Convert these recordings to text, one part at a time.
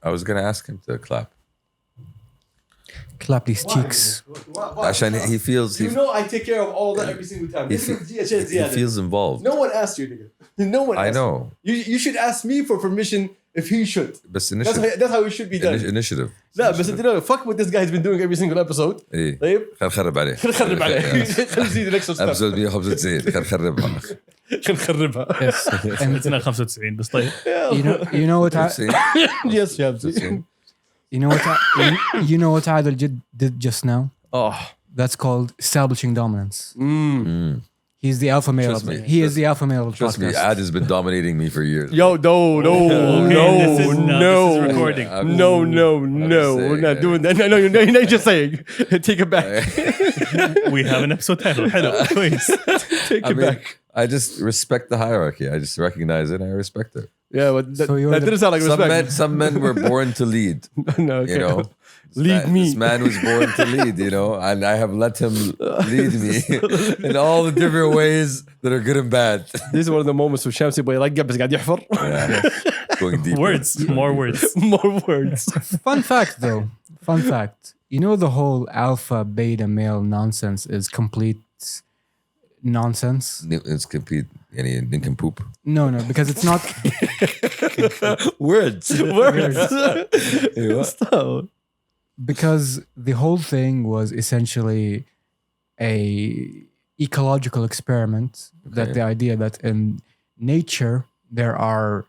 I was gonna ask him to clap. Clap these cheeks. عشان he feels You know I take care of all that every single time. he feels involved. No one asked you, nigga. No one asked I know. You should ask me for permission if he should. بس initiative. That's how it should be done. Initiative. لا بس انت fuck what this guy's been doing every single episode. ايه طيب خرب عليه. خرب عليه. خلينا نزيد next step. episode 195 خربها. نخربها. Yes. And 95 بس طيب. you know what Yes, yeah. you know what Adil did just now? Oh. That's called establishing dominance. He's the alpha male. Trust me. He is the alpha male of the Trust me, podcast. Ad has been dominating me for years. Yo, no. This is recording. No. saying, We're not doing that. No, you're not just saying. Take it back. We have an episode title. Hello, please. Take it back. I just respect the hierarchy. I just recognize it and I respect it. Yeah, but So you're that the- didn't sound like respect. Some men were born to lead. No, okay. You know, Lead me. This man was born to lead, you know, and I have let him lead me in all the different ways that are good and bad. This is one of the moments where Shamsi boy like بس قاعد يحفر. Going deep. Words, more words. More words. Fun fact, though. Fun fact. You know the whole alpha beta male nonsense is complete nonsense. It's complete. Yani nincompoop. No, because it's not. Words. Stop. Because the whole thing was essentially a ecological experiment. That the idea that in nature there are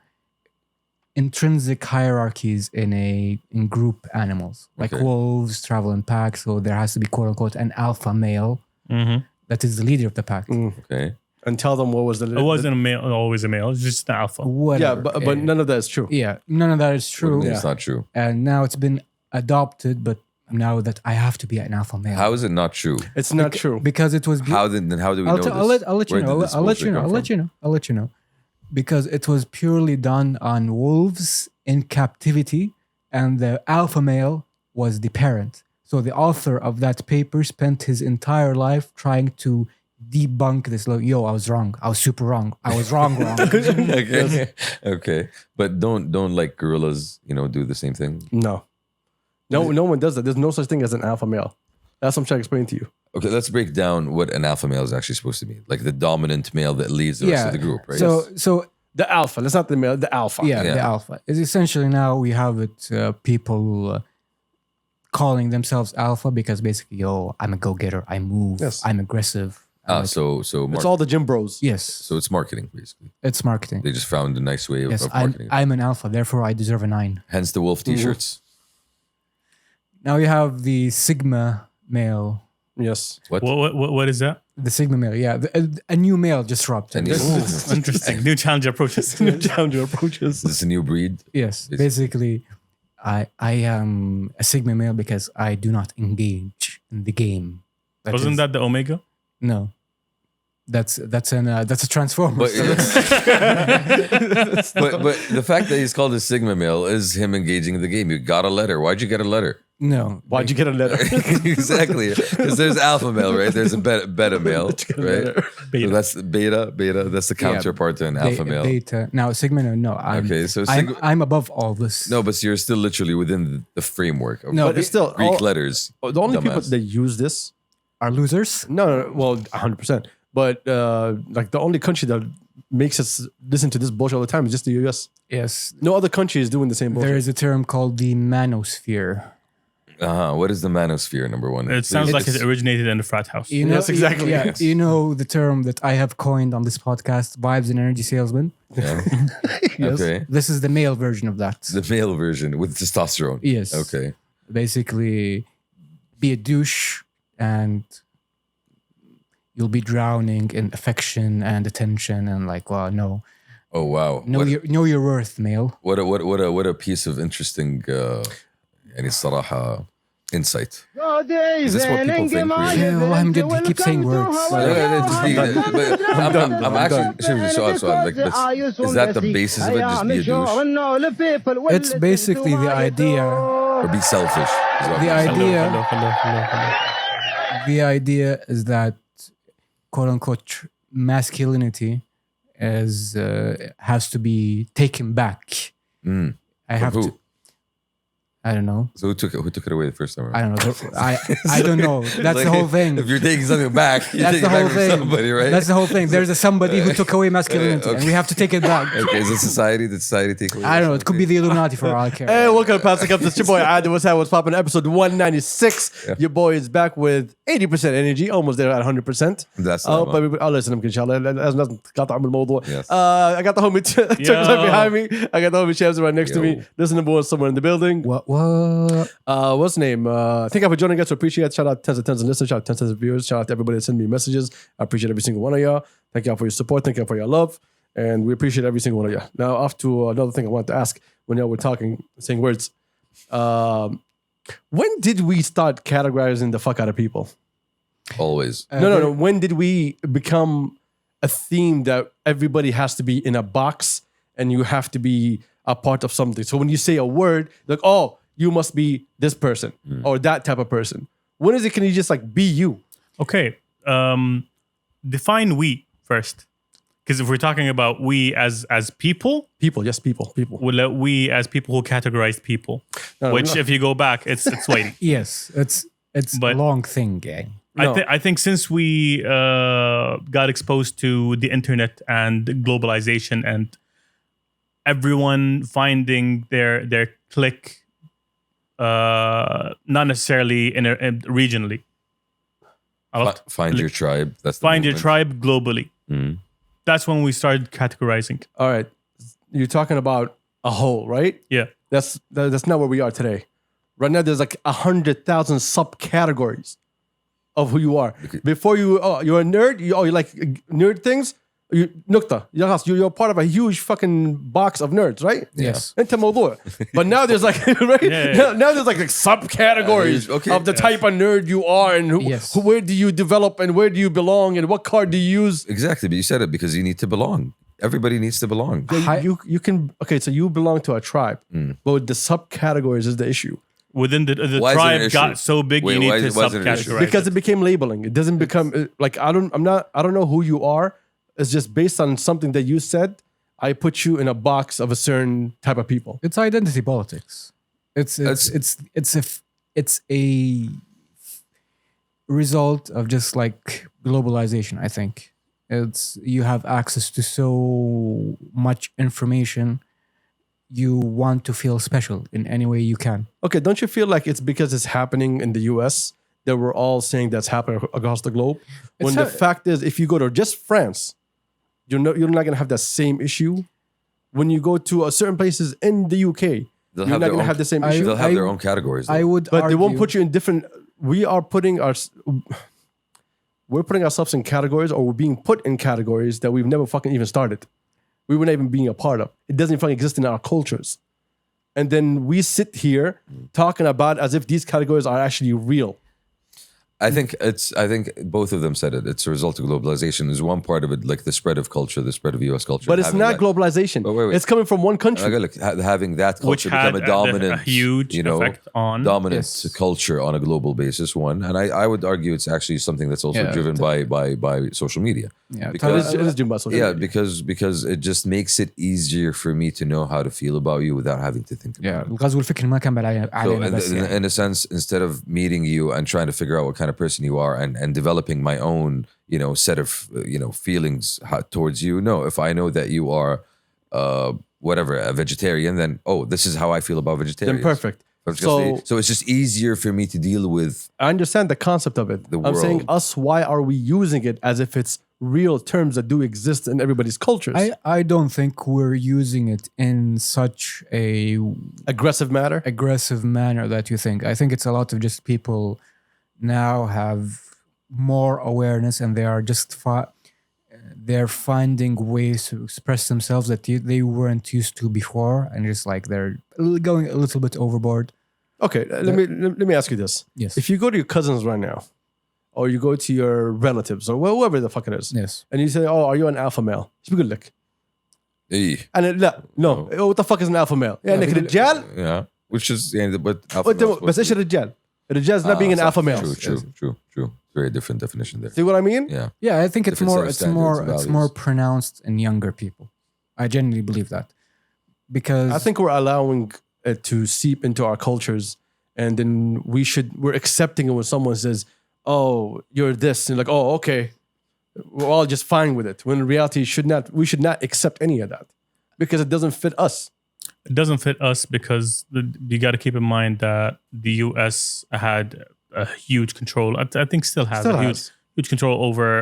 intrinsic hierarchies in group animals, like wolves travel in packs, so there has to be quote unquote an alpha male that is the leader of the pack. Okay. And tell them what was the. It wasn't always a male. It's just an alpha. Whatever. Yeah, but none of that is true. Yeah, none of that is true. It's not true. And now it's been adopted, but now that I have to be an alpha male. How is it not true? It's not true. Because it was. How do we know this? I'll let you know. I'll let you know. Because it was purely done on wolves in captivity, and the alpha male was the parent. So the author of that paper spent his entire life trying to debunk this. Like, yo, I was wrong. I was super wrong. I was wrong. Okay. But don't like gorillas, you know, do the same thing. No one does that. There's no such thing as an alpha male. That's what I'm trying to explain to you. Okay, let's break down what an alpha male is actually supposed to be. Like the dominant male that leads the rest of the group, right? So The alpha. That's not the male. The alpha. yeah, the alpha is essentially now we have it. People calling themselves alpha because basically, yo, I'm a go-getter. I move. Yes. I'm aggressive. So It's all the gym bros. Yes, so it's marketing basically. it's marketing. They just found a nice way of marketing. I'm an alpha, therefore I deserve a 9. Hence the wolf t-shirts. Now you have the sigma male. Yes. What is that? The sigma male, yeah. A new male just dropped. And Interesting. New challenge approaches. Challenger approaches. Is this a new breed? Yes, basically, I am a sigma male because I do not engage in the game. Wasn't that the Omega? No, that's a transformer. But the fact that he's called a sigma male is him engaging in the game. You got a letter. Why'd you get a letter? No, Why'd you get a letter? Exactly, because there's alpha male, right? There's a beta male, right? Beta. So that's beta. That's the counterpart to an alpha male. Beta. Now sigma, no. Okay, so I'm above all this. No, but you're still literally within the framework of No, But it's still Greek letters. the only Dumbass. people that use this. Are losers. No. Well, 100%. But like the only country that makes us listen to this bullshit all the time is just the US. Yes, No other country is doing the same bullshit. there is a term called the manosphere. What is the manosphere? Number one. It sounds like it originated in the frat house. You know, Yes, exactly. Yeah, Yes. you know the term that I have coined on this podcast, vibes and energy salesman. Yeah. Okay. This is the male version of that. The male version with testosterone. Yes. Okay. Basically, be a douche and you'll be drowning in affection and attention and like, well, no. Oh wow. Know your worth, male. What a piece of interesting يعني الصراحة insight. Is this what people think? Really? Yeah, well, I'm good. He keeps saying words. I'm actually سؤال like this. Is that the basis of it? Just be a douche It's basically the idea. or be selfish? Is what The I'm saying. idea. The idea is that quote unquote masculinity has to be taken back. I have who? to. I don't know. So who took it away the first time around? I don't know. I don't know. That's Like, the whole thing. If you're taking something back, you That's take the it back whole from thing. somebody, right? That's the whole thing. There's a somebody who took away masculinity, and we have to take it back. Okay, is it society? Did society take away? I don't know. It could be the Illuminati for all I care. Hey, welcome to Plastic Cup. This is your boy Adi. What's poppin'? Episode 196. Yeah. Your boy is back with 80% energy, almost there at 100%. That's I hope everybody, I'll listen inshallah. لازم نقاطع من الموضوع. Yes. I got the homie Turks right behind me. I got the homie Shams right next to me. Yo. Listen number one somewhere in the building. What? What's the name? Thank you for joining us. We appreciate it. Shout out tens of listeners. Shout out tens of viewers. Shout out to everybody that sent me messages. I appreciate every single one of y'all. Thank y'all for your support. Thank y'all for your love. And we appreciate every single one of y'all. Now, off to another thing I wanted to ask when y'all were talking, saying words. When did we start categorizing the fuck out of people? Always. No. When did we become a theme that everybody has to be in a box and you have to be a part of something? So when you say a word, like, oh, you must be this person or that type of person. When is it, can you just like be you? Okay. Define we first. Because if we're talking about we as people, People, yes, people. well, we as people who categorize people, No, which no. if you go back, it's Whitey. Yes, it's But- a long thing, gang. No. I think since we got exposed to the internet and globalization and everyone finding their clique, not necessarily regionally. Find your tribe. That's the Find your movement. tribe globally. Mm. That's when we started categorizing. All right. You're talking about a whole, right? Yeah. That's not where we are today. Right now, there's like 100,000 subcategories of who you are. Before you're a nerd. You like nerd things. Nukta. You're part of a huge fucking box of nerds, right? Yes. Into موضوع. But now there's like right? Yeah. Now there's like subcategories Okay. of the type of nerd you are and Yes. where do you develop and where do you belong and what card do you use. Exactly, but you said it because you need to belong. Everybody needs to belong. You can so you belong to a tribe, but with the subcategories is the issue Within the Why is it an tribe issue? got so big, Wait, you need why to is it an issue? subcategorize. because it became labeling. It doesn't become like I don't know who you are. It's just based on something that you said. I put you in a box of a certain type of people. It's identity politics. It's a result of just like globalization. I think it's you have access to so much information. You want to feel special in any way you can. Okay, don't you feel like it's because it's happening in the U.S. that we're all saying that's happening across the globe? When the fact is, if you go to just France, you're not going to have that same issue. When you go to certain places in the UK, They'll you're have not their going to own- have the same issue. They'll have their own categories. though. I would, But they won't argue- put you in different. We're putting ourselves in categories, or we're being put in categories that we've never fucking even started. We were not even being a part of. It doesn't fucking exist in our cultures. And then we sit here talking about as if these categories are actually real. I think both of them said it. It's a result of globalization. There's one part of it, like the spread of culture, the spread of US culture. But it's having not that- globalization. But wait. It's coming from one country. Okay, look, having that which culture had become a dominant, a huge effect on dominant Yes. culture on a global basis. One, and I would argue it's actually something that's also Yeah, driven by social media. Yeah, Because- It is Jim Basso. Yeah, because it just makes it easier for me to know how to feel about you without having to think about yeah. it. الغزو الفكري ما كان So علينا بس يعني. in a sense, instead of meeting you and trying to figure out what kind of person you are and developing my own, set of, feelings towards you. No, if I know that you are, whatever, a vegetarian, then, this is how I feel about vegetarians. Then perfect. So it's just easier for me to deal with. I understand the concept of it. The I'm saying world. why are we using it as if it's real terms that do exist in everybody's cultures? I don't think we're using it in such a Aggressive matter. aggressive manner that you think. I think it's a lot of just people now have more awareness and they are just they're finding ways to express themselves that they weren't used to before, and just like they're going a little bit overboard. Okay, let me ask you this. Yes. If you go to your cousins right now, or you go to your relatives, or whoever the fuck it is, Yes. and you say, "Oh, are you an alpha male?" شو بيقول لك؟ Eh, And no. What the fuck is an alpha male? يعني رجال yeah, which is but alpha male is بس ايش الرجال؟ الرجال is not being an alpha male. True. Very different definition there. See what I mean? Yeah. Yeah, I think it's Different more set of it's standards more and it's values. more pronounced in younger people. I genuinely believe that. Because I think we're allowing to seep into our cultures, and then we're accepting it when someone says, "Oh, you're this," and like, "Oh, okay, we're all just fine with it." When in reality, we should not accept any of that because it doesn't fit us. It doesn't fit us because you got to keep in mind that the U.S. had a huge control. I think still has huge control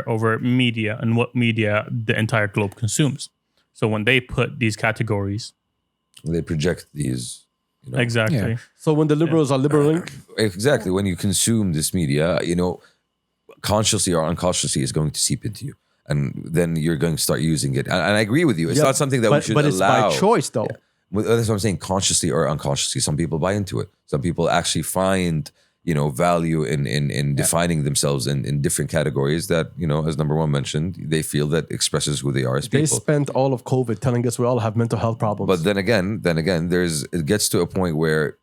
over media and what media the entire globe consumes. So when they put these categories, they project these. Exactly. Yeah. So when the liberals are liberaling, Exactly. When you consume this media, consciously or unconsciously is going to seep into you. And then you're going to start using it. And I agree with you. It's not something that we should allow. But it's by choice, though. Yeah. That's what I'm saying. Consciously or unconsciously, some people buy into it. Some people actually find, value in defining themselves in different categories that, as number one mentioned, they feel that expresses who they are as people. They spent all of COVID telling us we all have mental health problems. But then again, it gets to a point where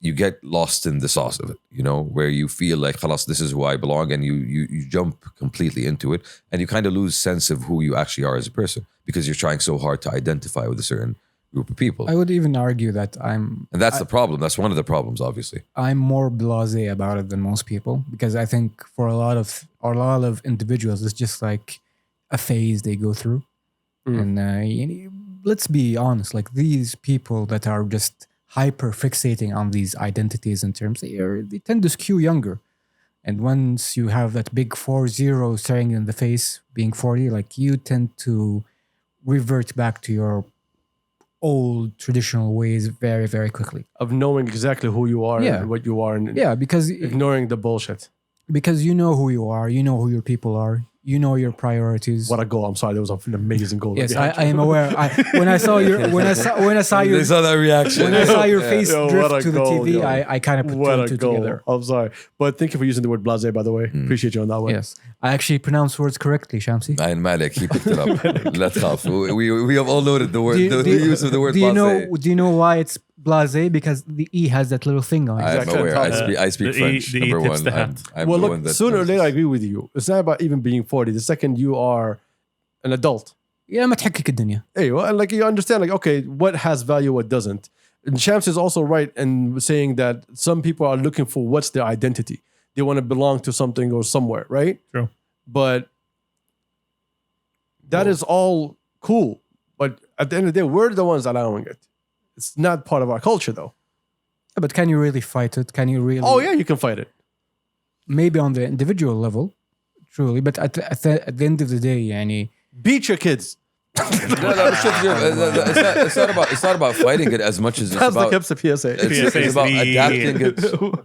you get lost in the sauce of it, where you feel like, "Khalas, this is who I belong," and you jump completely into it, and you kind of lose sense of who you actually are as a person because you're trying so hard to identify with a certain group of people. I would even argue that and that's the problem. That's one of the problems, obviously. I'm more blasé about it than most people because I think for a lot of individuals, it's just like a phase they go through. And let's be honest, like these people that are just hyper fixating on these identities and terms, they tend to skew younger. And once you have that big 40 staring you in the face, being 40, like you tend to revert back to your old traditional ways very, very quickly. Of knowing exactly who you are and what you are. And because ignoring the bullshit. Because you know who you are, you know who your people are, you know your priorities. What a goal! I'm sorry, that was an amazing goal. Yes, I am aware. When I saw your They saw that reaction. When I saw your face drift to the goal, TV, I kind of put two and two together. I'm sorry, but thank you for using the word blasé. By the way, appreciate you on that one. Yes, I actually pronounce words correctly, Shamsi. And Malik, he picked it up. Let's off. We have all noted the word, the use of the word blasé. Do you know why it's blasé? Because the E has that little thing on it. I'm aware. I speak French. The Number E one. tips the hat. I'm Well, the one look, that sooner or knows later, I this. agree with you. It's not about even being 40. The second you are an adult, يا ما تحكك الدنيا. hey, well, and like you understand, like, okay, what has value, what doesn't. And Shams is also right in saying that some people are looking for what's their identity. They want to belong to something or somewhere, right? True. But that is all cool. But at the end of the day, we're the ones allowing it. It's not part of our culture, though. But can you really fight it? Can you really? Oh, yeah, you can fight it. Maybe on the individual level, truly. But at the end of the day, يعني, Beat your kids. It's not about fighting it as much as it's That's the about Kabsa PSA. it's about adapting it.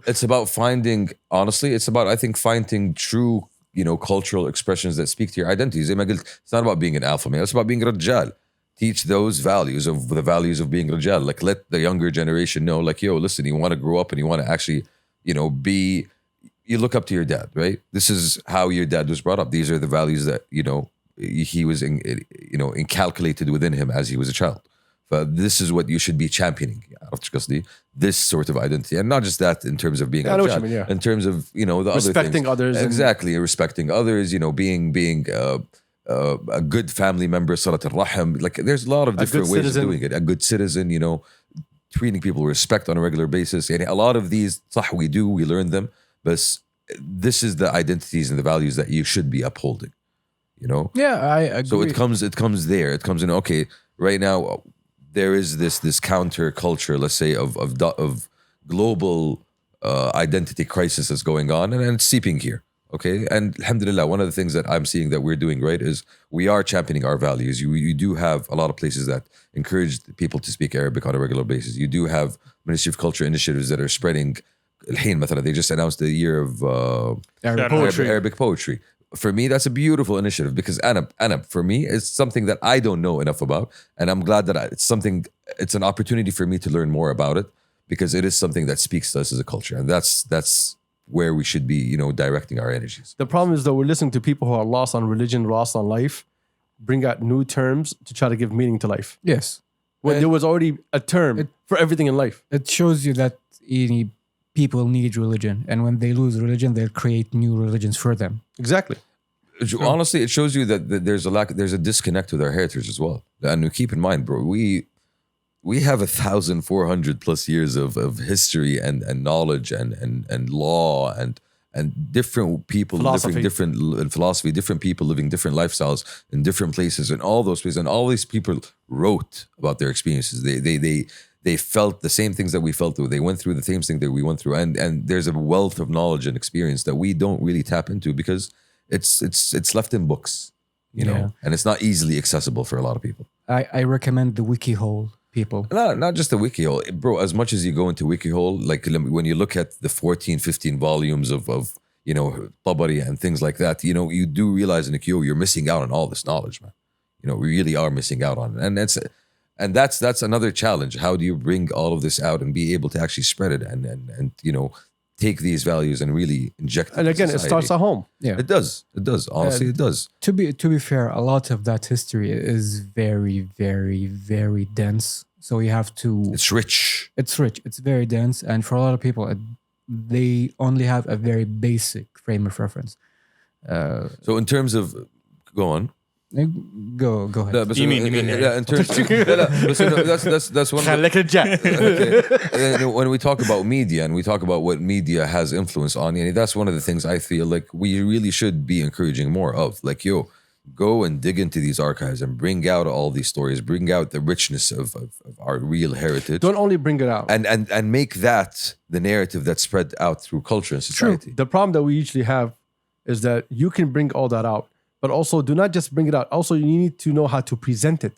It's about finding, honestly, it's about, I think, finding true, cultural expressions that speak to your identity. زي ما قلت, it's not about being an alpha male. It's about being رجال. Teach those values of being رجال. Like, let the younger generation know, like, yo, listen, you want to grow up and you want to actually, you look up to your dad, right? This is how your dad was brought up. These are the values that, he was, inculcated within him as he was a child. But this is what you should be championing. This sort of identity. And not just that in terms of being I know what you mean, yeah. in terms of, the Respecting other things. others. Exactly. Respecting others, being a good family member, salat al-rahim. Like, there's a lot of different ways of doing it. A good citizen, treating people with respect on a regular basis. And a lot of these, we learn them. But this is the identities and the values that you should be upholding. Yeah, I agree. So it comes there. It comes in. Okay, right now there is this counter culture, let's say, of global identity crisis that's going on, and it's seeping here. Okay, and alhamdulillah, one of the things that I'm seeing that we're doing right is we are championing our values. You do have a lot of places that encourage people to speak Arabic on a regular basis. You do have Ministry of Culture initiatives that are spreading. They just announced the year of Arabic poetry. For me, that's a beautiful initiative because Anab, for me, is something that I don't know enough about. And I'm glad that it's an opportunity for me to learn more about it because it is something that speaks to us as a culture. And that's where we should be, directing our energies. The problem is that we're listening to people who are lost on religion, lost on life, bring out new terms to try to give meaning to life. Yes. When there was already a term for everything in life. It shows you that people need religion. And when they lose religion, they'll create new religions for them. Exactly. Honestly, it shows you that there's a disconnect with our heritage as well. And keep in mind, bro, we we have 1,400 plus years of history and knowledge and law and different people Philosophy. living different and philosophy, different people living different lifestyles in different places, and all those places, and all these people wrote about their experiences. They felt the same things that we felt through. They went through the same thing that we went through, and there's a wealth of knowledge and experience that we don't really tap into because it's left in books, you know, and it's not easily accessible for a lot of people. I recommend the WikiHole people. Not just the WikiHole, bro. As much as you go into WikiHole, like when you look at the 14, 15 volumes of you know, Tabari and things like that, you know, you do realize in the queue you're missing out on all this knowledge, man. You know, we really are missing out on it, and that's another challenge. How do you bring all of this out and be able to actually spread it and you know, take these values and really inject it? And again, into it starts at home. Yeah, It does. Honestly, it does. To be fair, a lot of that history is very, very, very dense. So you have to. It's rich. It's rich. It's very dense, and for a lot of people, they only have a very basic frame of reference. So in terms of, go on. Go ahead. لا بس You mean- لا, in terms لا, بس that's one of the, خليك رجال. okay. When we talk about media and we talk about what media has influence on, that's one of the things I feel like we really should be encouraging more of. Like, go and dig into these archives and bring out all these stories, bring out the richness of our real heritage. Don't only bring it out. And make that the narrative that's spread out through culture and society. The problem that we usually have is that you can bring all that out, but also do not just bring it out. Also, you need to know how to present it.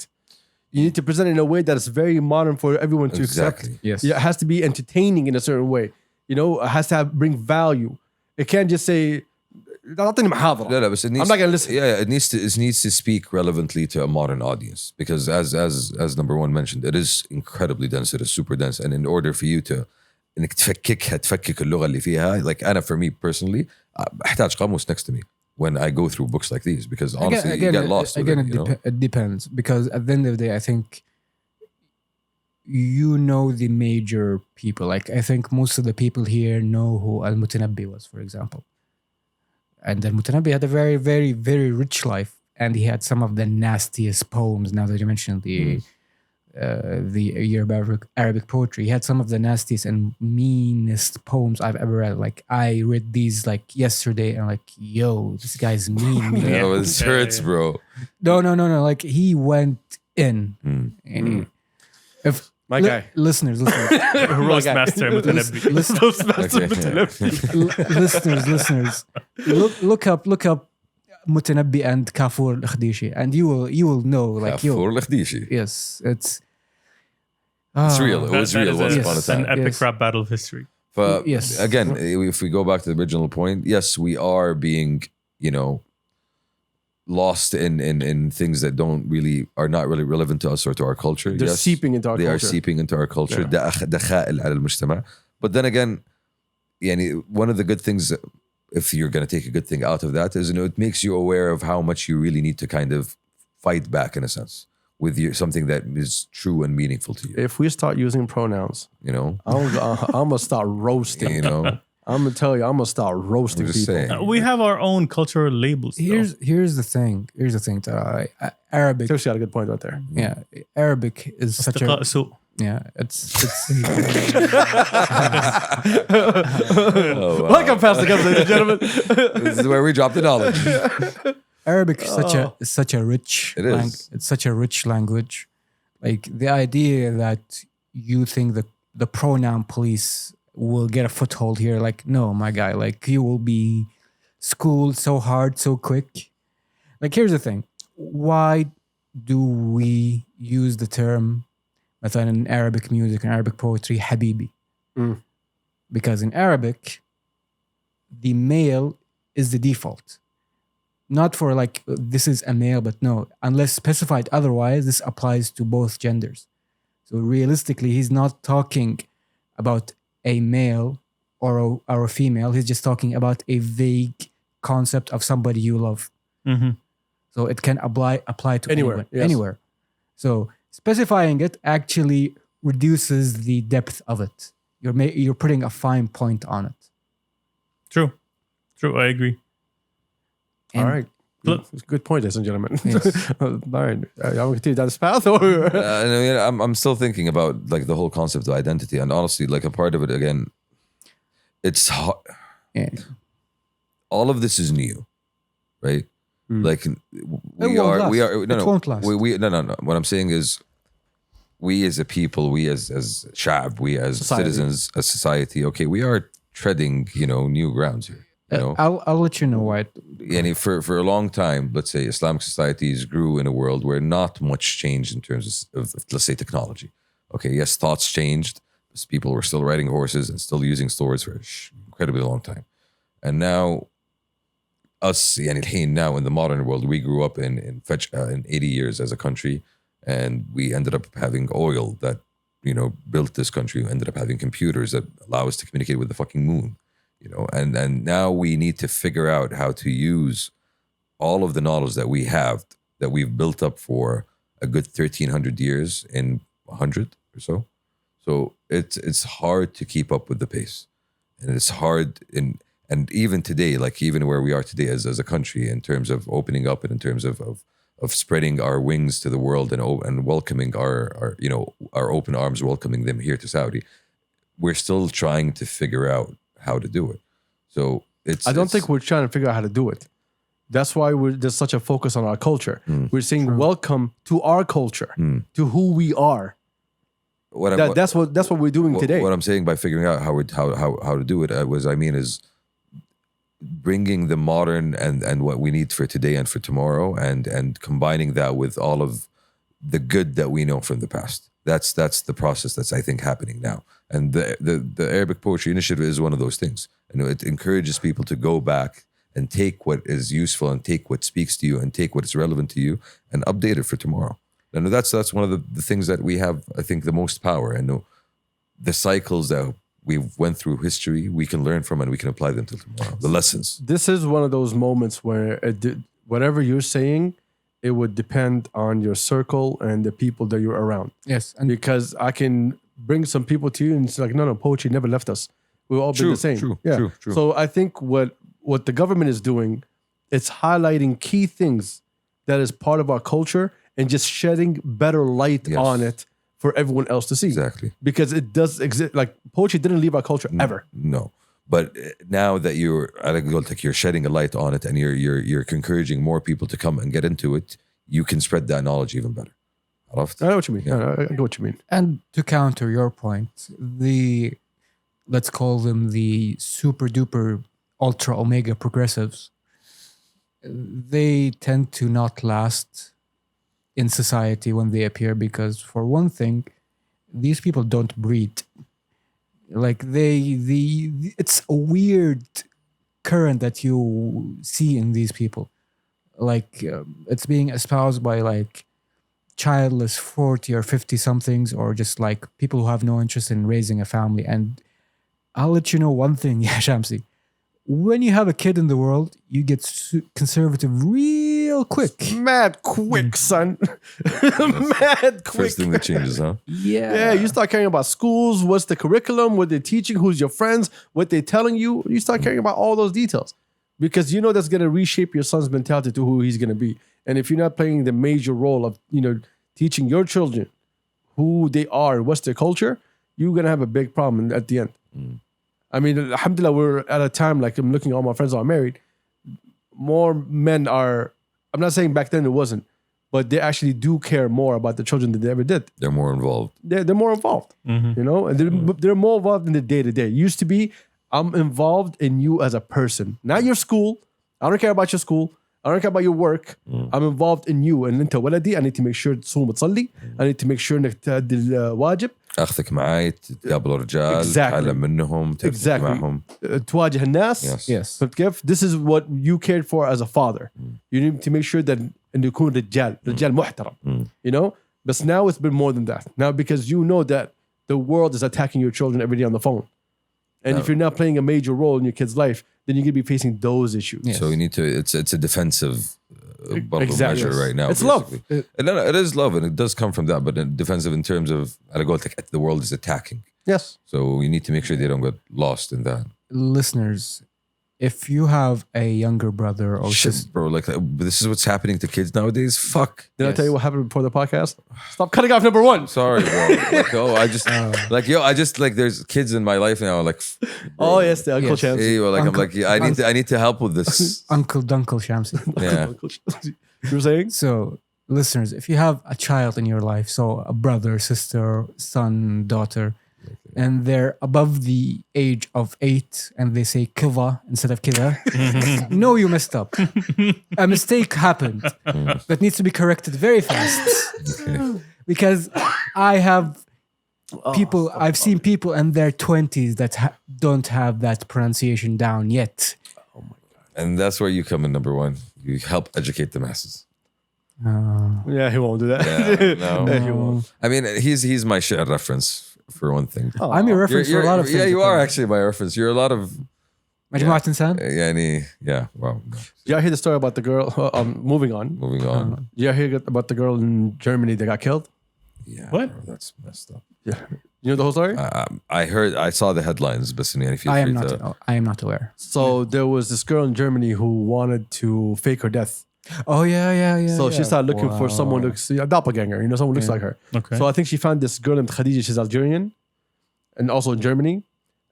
You need to present it in a way that is very modern for everyone to accept. Yes. Yeah, it has to be entertaining in a certain way. You know, it has to bring value. It can't just say, "أعطيني محاضرة." لا, but it needs, I'm not gonna listen. Yeah, it needs to speak relevantly to a modern audience because as number one mentioned, it is incredibly dense. It is super dense, and in order for you to انك تفكك اللغة اللي فيها, like أنا for me personally, أحتاج قاموس next to me when I go through books like these because honestly you get lost. Again, with it, it depends because at the end of the day, I think you know the major people. Like I think most of the people here know who Al-Mutanabbi was, for example. And Al-Mutanabbi had a very, very, very rich life, and he had some of the nastiest poems. Now that you mentioned the Arabic poetry, he had some of the nastiest and meanest poems I've ever read. Like I read these like yesterday, and like, yo, this guy's mean. it hurts, bro. No. Like he went in. If My guy. listeners, Roastmaster Mutanabbi. listeners, look up Mutanabbi and Kafur al-Khdishi, and you will know, like, Kafur al-Khdishi. yes, it's real. It was real once upon a An time. epic Yes. rap battle of history. But Yes. again, if we go back to the original point, yes, we are being, lost in things that are not really relevant to us or to our culture. They're Yes, seeping into our they culture. are seeping into our culture. دخائل على المجتمع. But then again, one of the good things, if you're going to take a good thing out of that, is it makes you aware of how much you really need to kind of fight back in a sense with something that is true and meaningful to you. If we start using pronouns, I'm gonna start roasting. I'm gonna tell you, I'm gonna start roasting I'm just people. saying. We have our own cultural labels. here's the thing. Arabic. Seriously, got a good point right there. Yeah, Arabic is such a أصدقاء سوء. it's Welcome, Pastor Kabsa, ladies and gentlemen. This is where we drop the knowledge. Arabic is such a rich. It is. It's such a rich language. Like the idea that you think that the pronoun police will get a foothold here. Like, no, my guy. Like you will be schooled so hard, so quick. Like here's the thing: why do we use the term, مثلا in Arabic music and Arabic poetry, habibi? Because in Arabic, the male is the default. Not for like, this is a male, but no, unless specified otherwise, this applies to both genders. So realistically, he's not talking about a male or a female. He's just talking about a vague concept of somebody you love. Mm-hmm. So it can apply to Anywhere, anyone, yes. anywhere. So specifying it actually reduces the depth of it. You're putting a fine point on it. True. I agree. And All right. Good point, ladies and gentlemen. Yes. All right, I'm going to continue down this path. Or I'm still thinking about like the whole concept of identity, and honestly, like a part of it again, it's hard. Yeah. All of this is new, right? Like It won't last. No. What I'm saying is, we as a people, we as shab, we as Society. citizens, as society, okay, we are treading, new grounds here. You know, I'll let you know why. and for a long time, let's say Islamic societies grew in a world where not much changed in terms of let's say technology. Okay, yes, thoughts changed. People were still riding horses and still using swords for an incredibly long time. And now, us, now in the modern world, we grew up in 80 years as a country, and we ended up having oil that built this country. We ended up having computers that allow us to communicate with the fucking moon. And now we need to figure out how to use all of the knowledge that we have, that we've built up for a good 1,300 years in 100 or so. So it's hard to keep up with the pace, and it's hard and even today, like even where we are today as a country, in terms of opening up and in terms of spreading our wings to the world and welcoming our open arms, welcoming them here to Saudi, we're still trying to figure out how to do it. So I don't think we're trying to figure out how to do it. That's why there's such a focus on our culture. We're saying welcome to our culture, to who we are. That's what we're doing today. What I'm saying by figuring out how to do it is bringing the modern and what we need for today and for tomorrow, and combining that with all of the good that we know from the past. That's the process that's, I think, happening now. And the Arabic Poetry Initiative is one of those things. It encourages people to go back and take what is useful and take what speaks to you and take what is relevant to you and update it for tomorrow. And that's one of the things that we have, I think, the most power. And the cycles that we've went through history, we can learn from and we can apply them till tomorrow. The lessons. This is one of those moments where whatever you're saying, it would depend on your circle and the people that you're around. Yes. And because I can bring some people to you and it's like, no, poetry never left us. We've all been the same. True. So I think what the government is doing, it's highlighting key things that is part of our culture and just shedding better light on it for everyone else to see. Exactly. Because it does exist. Like, poetry didn't leave our culture ever. No. But now that you're shedding a light on it and you're encouraging more people to come and get into it, you can spread that knowledge even better. I know what you mean. Yeah. I know what you mean. And to counter your point, let's call them the super duper ultra omega progressives, they tend to not last in society when they appear, because for one thing, these people don't breed. Like it's a weird current that you see in these people. Like it's being espoused by like childless 40 or 50 somethings, or just like people who have no interest in raising a family. And I'll let you know one thing, yeah, Shamsi. When you have a kid in the world, you get conservative real quick. Mad quick, son. Mad quick. First thing that changes, huh? Yeah, you start caring about schools, what's the curriculum, what they're teaching, who's your friends, what they're telling you. You start caring about all those details because you know that's going to reshape your son's mentality to who he's going to be. And if you're not playing the major role of, teaching your children who they are, what's their culture, you're going to have a big problem at the end. I mean, alhamdulillah, we're at a time, like I'm looking at all my friends who are married, more men are, I'm not saying back then it wasn't, but they actually do care more about the children than they ever did. They're more involved. They're more involved, and they're more involved in the day-to-day. It used to be, I'm involved in you as a person, not your school. I don't care about your school. I don't care about your work. I'm involved in you. And انت ولدي, I need to make sure تصوم وتصلي. I need to make sure انك تأدي الواجب. اخذك معي تقابل رجال تتعلم منهم تحكي معهم تواجه الناس. Yes. فهمت كيف؟ This is what you cared for as a father. You need to make sure that انه يكون رجال محترم. But now it's been more than that. Now because you know that the world is attacking your children every day on the phone. And if you're not playing a major role in your kid's life, then you're going to be facing those issues. Yes. So you need to, it's a defensive measure right now. It's basically. love. It is love, and it does come from that, but defensive in terms of, the world is attacking. Yes. So you need to make sure they don't get lost in that. Listeners, if you have a younger brother or Shit, sister, bro. Like this is what's happening to kids nowadays. Fuck. Did I Yes. tell you what happened before the podcast? Stop cutting off number one. Sorry, bro. Like, I just like there's kids in my life now. Like, Oh yes, the Uncle Yes. Champs. hey, well, like Uncle- I'm like, yeah, I need to help with this. Uncle Dunkle Shamsi. Yeah. You were saying? So, listeners, if you have a child in your life, so a brother, sister, son, daughter, and they're above the age of 8 and they say kiva instead of kida, no, you messed up. A mistake happened that needs to be corrected very fast. Because I have people, I've seen people in their 20s that don't have that pronunciation down yet. And that's where you come in, number one. You help educate the masses. Yeah, he won't do that. Yeah, no. Yeah, he won't. I mean, he's my shit reference for one thing. I'm your reference for a lot of things. Yeah, you are actually my reference. You're a lot of مجموعة إنسان. yeah. Wow. Did y'all hear the story about the girl? Moving on. Moving on. Did y'all hear about the girl in Germany that got killed? Yeah. What? Bro, that's messed up. Yeah. You know the whole story? I saw the headlines, but if you I am not aware. So there was this girl in Germany who wanted to fake her death. Oh yeah. So she started looking for someone who looks a doppelganger, someone who looks like her. Okay. So I think she found this girl named Khadija. She's Algerian and also in Germany.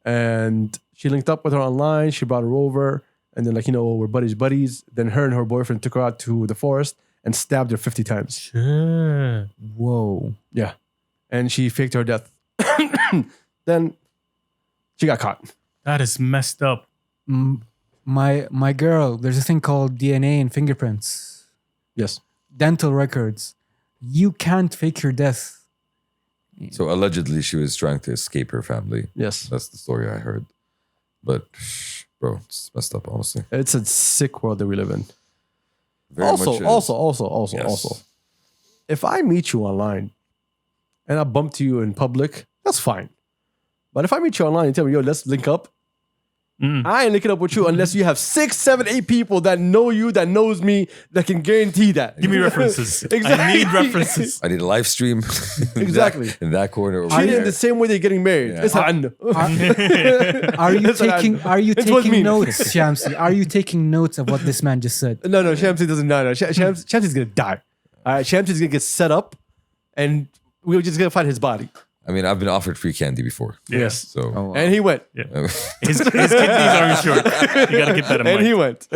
And she linked up with her online. She brought her over. And then we're buddies. Then her and her boyfriend took her out to the forest and stabbed her 50 times. Shit. Whoa. Yeah. And she faked her death. Then she got caught. That is messed up. My girl, there's a thing called DNA and fingerprints, Yes. dental records. You can't fake your death. So allegedly, she was trying to escape her family. Yes. That's the story I heard. But bro, it's messed up, honestly. It's a sick world that we live in. Very much is. Also, if I meet you online and I bump to you in public, that's fine. But if I meet you online and tell me, yo, let's link up, I ain't linking up with you unless you have 6, 7, 8 people that know you, that knows me, that can guarantee that. Give me references. Exactly. I need references. I need a live stream. Exactly. in that corner. Over Treat it there. in the same way they're getting married. Yeah. It's an Are you That's what I- taking It's what taking mean. notes, Shamsi? Are you taking notes of what this man just said? No, Shamsi doesn't know. No. Shamsi's going to die. All right, Shamsi's going to get set up and we're just going to find his body. I mean, I've been offered free candy before. Yes. So And he went. Yeah. His kidneys are insured. You gotta keep that in And mind. he went.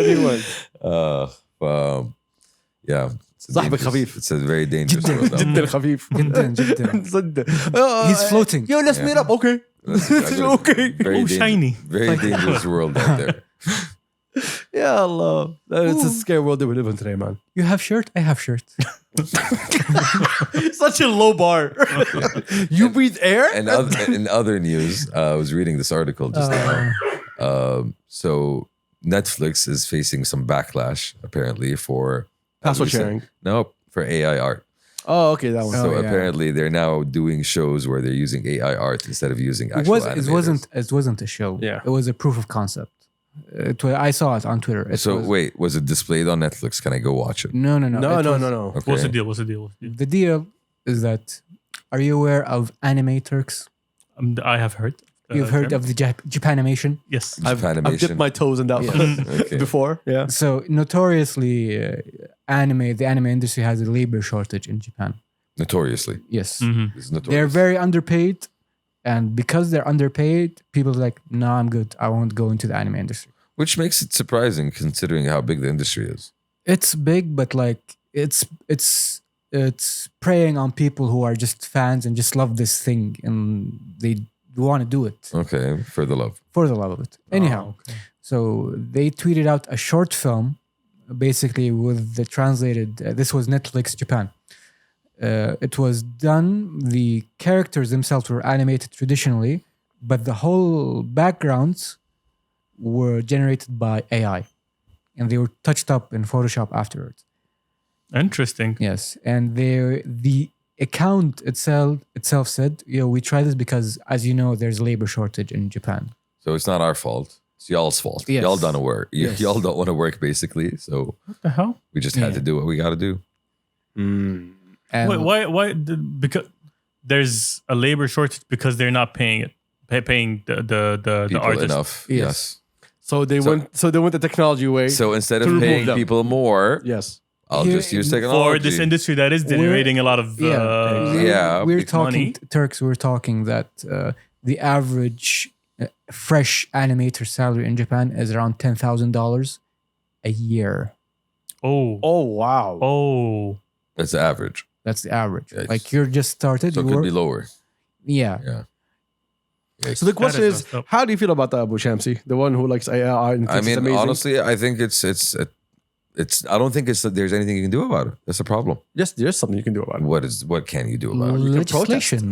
yeah. It's a صاحبك dangerous- خفيف. It's a very dangerous world. out جدا there. خفيف. جدا. صدق. He's floating. Yo, let's meet up. Okay. Okay. Very Oh, shiny. Very dangerous world out there. Yeah, Allah. It's a scary world that we live in today, man. You have shirt? I have shirt. Such a low bar. You breathe air? And in other news, I was reading this article just now. So Netflix is facing some backlash apparently for Password sharing. No, for AI art. Oh, okay, that one. So yeah. apparently they're now doing shows where they're using AI art instead of using actual animators. It wasn't a show. Yeah. It was a proof of concept. I saw it on Twitter. Wait, was it displayed on Netflix? Can I go watch it? No. No. Okay. What's the deal? What's the deal? The deal is that, are you aware of anime Turks? I have heard. You've heard of the Japanimation? Yes. I've dipped my toes in that Okay. before. Yeah. So notoriously, the anime industry has a labor shortage in Japan. Notoriously. Yes. It's notorious. They're very underpaid. And because they're underpaid, people are like, no, I'm good. I won't go into the anime industry. Which makes it surprising considering how big the industry is. It's big, but like it's preying on people who are just fans and just love this thing and they want to do it Okay, for the love. for the love of it. Anyhow, so they tweeted out a short film, basically with the translated. This was Netflix Japan. It was done. The characters themselves were animated traditionally, but the whole backgrounds were generated by AI, and they were touched up in Photoshop afterwards. Interesting. Yes, and the account itself said, we tried this because, as you know, there's labor shortage in Japan. So it's not our fault. It's y'all's fault. Yes. Y'all don't work. Yes. Y'all don't want to work, basically. So What the hell? we just had Yeah. to do what we got to do. And Why? Because there's a labor shortage because they're not paying it, paying the People artist. enough. Yes. Yes. So they went the technology way. So instead to of remove paying them. people more, Yes. I'll Here- just use For technology. this industry that is generating a lot of Yeah, we're big talking money. Turks. We're talking that the average fresh animator salary in Japan is around $10,000 a year. Oh, Oh wow. oh, That's the average. That's the average. Yikes. Like you're just started. So it you could were- be lower. yeah. Yeah. So the question is is, messed up. how do you feel about that, Abu Shamsi? The one who likes AI and thinks I it's mean, amazing. honestly, I think it's. I don't think there's anything you can do about it. That's a problem. Yes, there's something you can do about it. What can you do about it? You can Legislation.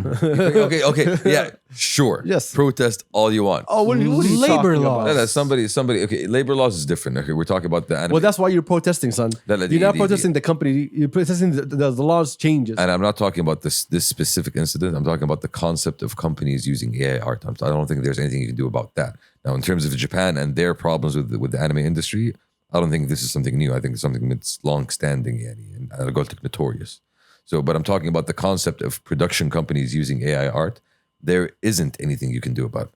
Okay, yeah, sure. Yes. Protest all you want. Oh, what are you Labor talking laws. about? No, somebody. Okay, labor laws is different. Okay, we're talking about the anime. Well, that's why you're protesting, son. You're not protesting the company. You're protesting the laws changes. and I'm not talking about this specific incident. I'm talking about the concept of companies using AI art. I don't think there's anything you can do about that. Now, in terms of Japan and their problems with the anime industry, I don't think this is something new. I think it's something that's long-standing and I go notorious. So, but I'm talking about the concept of production companies using AI art. There isn't anything you can do about it.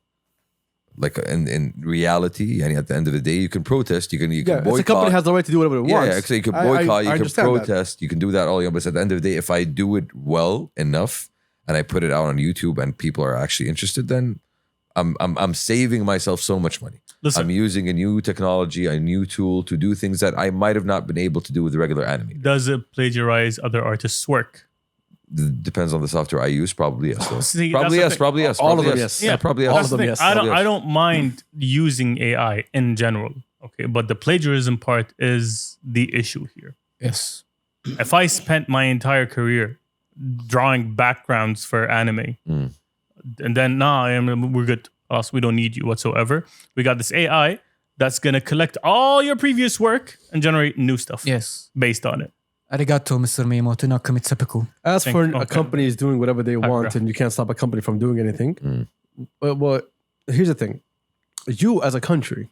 Like in reality, and at the end of the day, you can protest. You can boycott. It's a company has the right to do whatever it wants. Yeah, actually, you can boycott, you can understand that. protest, you can do that all you want. But at the end of the day, if I do it well enough and I put it out on YouTube and people are actually interested, then I'm saving myself so much money. Listen. I'm using a new technology, a new tool to do things that I might have not been able to do with regular anime. does it plagiarize other artists' work? Depends on the software I use. Probably yes. though. See, Probably that's the yes. thing. Probably yes. All of Probably them, yes. yes. Yeah, probably yes. All That's of the them, thing. yes. I don't. Yes. I don't mind using AI in general. Okay, but the plagiarism part is the issue here. Yes. If I spent my entire career drawing backgrounds for anime, and then we're good. Us, we don't need you whatsoever. We got this AI that's gonna collect all your previous work and generate new stuff Yes. based on it. Arigato, Mr. Miyamoto. Nakamitsapeku. As for a Okay. company is doing whatever they want, Paragraph. and you can't stop a company from doing anything. Well, here's the thing: you as a country,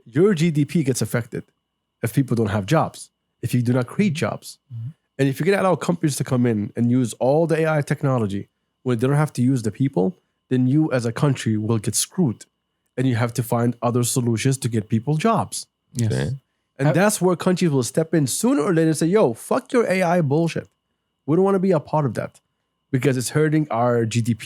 your GDP gets affected if people don't have jobs, if you do not create jobs, and if you're gonna allow companies to come in and use all the AI technology when they don't have to use the people, then you as a country will get screwed, and you have to find other solutions to get people jobs. Yes. Okay. And that's where countries will step in sooner or later and say, yo, fuck your AI bullshit. We don't want to be a part of that because it's hurting our GDP,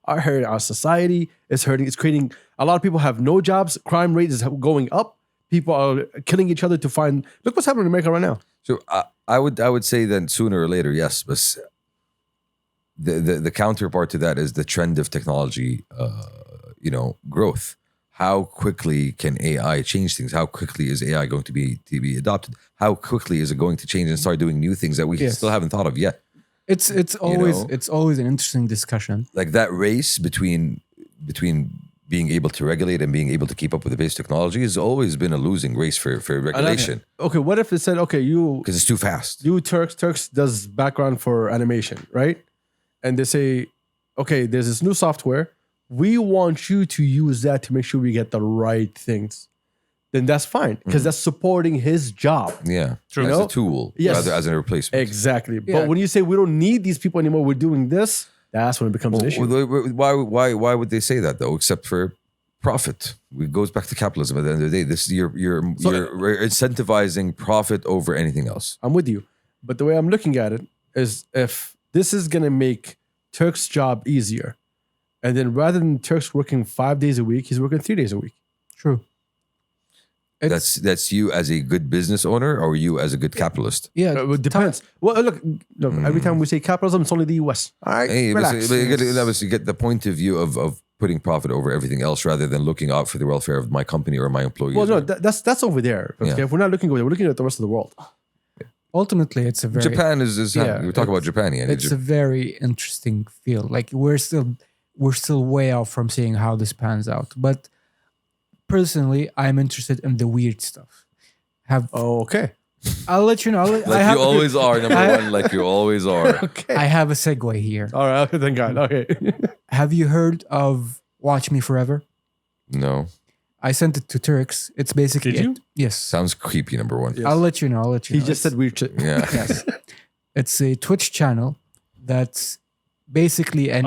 hurting our society. It's creating, a lot of people have no jobs. Crime rate is going up. People are killing each other to find, look what's happening in America right now. So I would say that sooner or later, yes, but the counterpart to that is the trend of technology, growth. How quickly can AI change things? How quickly is AI going to be adopted? How quickly is it going to change and start doing new things that we Yes. still haven't thought of yet? It's always know? it's always an interesting discussion. Like that race between being able to regulate and being able to keep up with the base technology has always been a losing race for regulation Okay, what if it said, okay, you because it's too fast. Turks does background for animation, right? And they say, okay, there's this new software. We want you to use that to make sure we get the right things. Then that's fine because that's supporting his job. Yeah, True. as You know? a tool Yes. rather as a replacement. Exactly. Yeah. But when you say we don't need these people anymore, we're doing this, that's when it becomes an issue. Why would they say that though? Except for profit. It goes back to capitalism. At the end of the day, this you're incentivizing profit over anything else. I'm with you. But the way I'm looking at it is if this is going to make Turk's job easier, and then rather than Turk's working 5 days a week, he's working 3 days a week. True. It's, That's you as a good business owner or you as a good capitalist. yeah. It depends. Well, look. Every time we say capitalism, it's only the US. All right, Hey, relax. but you get the point of view of putting profit over everything else rather than looking out for the welfare of my company or my employees. Well, no, that's over there. Okay? Yeah. If we're not looking over there, we're looking at the rest of the world. Ultimately, it's a very Japan is Yeah, we talk about Japan here. it's a very interesting field. Like we're still way out from seeing how this pans out. But personally, I'm interested in the weird stuff. Oh, okay. I'll let you know. like you always are, number one, like you always are. Okay. I have a segue here. All right. Okay, thank God. Okay. Have you heard of Watch Me Forever? No. I sent it to Turks. It's basically Did you? Yes. Sounds creepy, number one. Yes. I'll let you know. He just said weird shit. Yeah. Yes. It's a Twitch channel that's basically an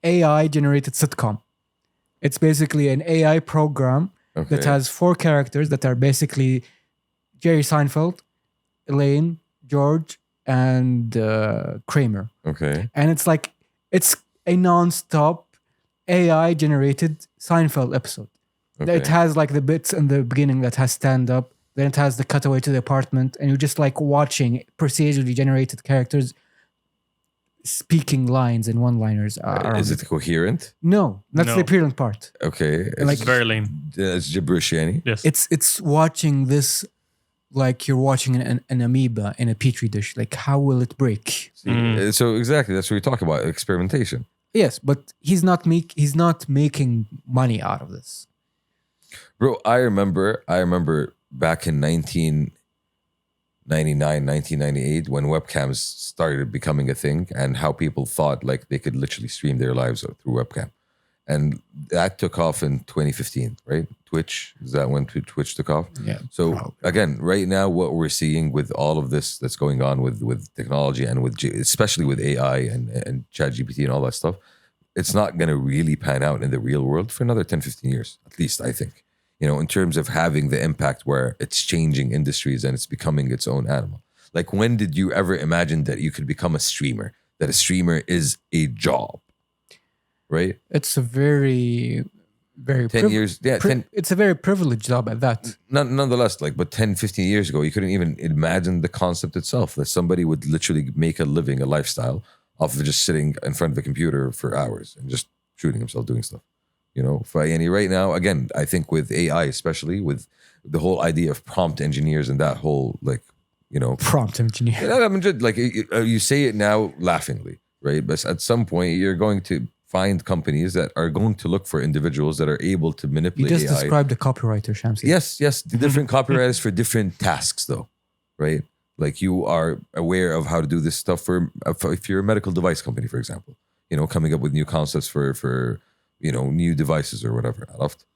AI generated sitcom. It's basically an AI program that has 4 characters that are basically Jerry Seinfeld, Elaine, George, and Kramer. Okay. And it's a non-stop AI generated Seinfeld episode. Okay. It has like the bits in the beginning that has stand up, then it has the cutaway to the apartment, and you're just like watching procedurally generated characters speaking lines and one-liners. Is it coherent? No, that's No. the appealing part. Okay. It's very lame. It's gibberish, yani. Yes. It's watching this like you're watching an amoeba in a petri dish. Like, how will it break? So exactly, that's what we talk about, experimentation. Yes, but he's not making money out of this. Bro, I remember back in 1999, 1998, when webcams started becoming a thing and how people thought like they could literally stream their lives through webcam. And that took off in 2015, right? Twitch, is that when Twitch took off? Yeah. So probably. again, right now, what we're seeing with all of this that's going on with technology and especially with AI and ChatGPT and all that stuff, it's not going to really pan out in the real world for another 10, 15 years, at least, I think. In terms of having the impact where it's changing industries and it's becoming its own animal. Like, when did you ever imagine that you could become a streamer, that a streamer is a job, right? It's a very, very 10 years, yeah, 10, it's a very privileged job at that. nonetheless, but 10, 15 years ago, you couldn't even imagine the concept itself, that somebody would literally make a living, a lifestyle off of just sitting in front of a computer for hours and just shooting himself doing stuff. Right now, again, I think with AI, especially with the whole idea of prompt engineers and that whole Prompt engineer. I mean, just like you say it now laughingly, right? But at some point, you're going to find companies that are going to look for individuals that are able to You manipulate just AI. described the copywriter, Shamsi. Yes, the different copywriters for different tasks, though, right? Like, you are aware of how to do this stuff if you're a medical device company, for example, coming up with new concepts for new devices or whatever,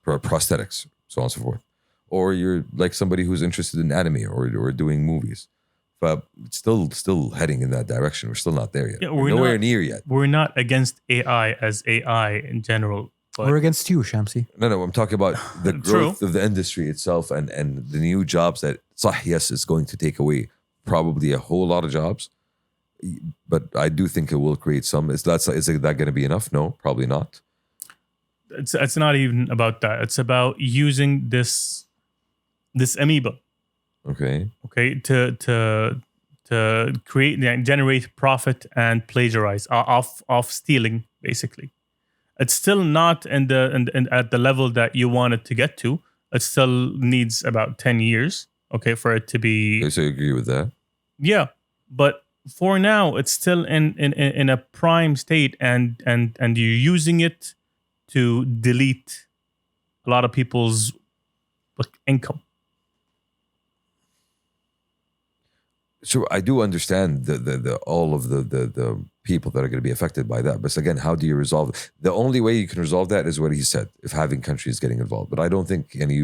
for prosthetics, so on and so forth. Or you're like somebody who's interested in anime or doing movies. But it's still heading in that direction. We're still not there yet. Yeah, we're nowhere near yet. We're not against AI as AI in general. But We're against you, Shamsi. No, I'm talking about the True. growth of the industry itself and the new jobs that, yes, it's going to take away probably a whole lot of jobs. But I do think it will create some. Is that going to be enough? No, probably not. it's not even about that. It's about using this amoeba, Okay. to create, generate profit and plagiarize off stealing, basically. It's still not at the level that you want it to get to. It still needs about 10 years, for it to be. Okay, so you agree with that? Yeah, but for now, it's still in a prime state, and you're using it to delete a lot of people's income. So I do understand the all of the people that are going to be affected by that. But again, how do you resolve it? The only way you can resolve that is what he said, if having countries getting involved. But I don't think any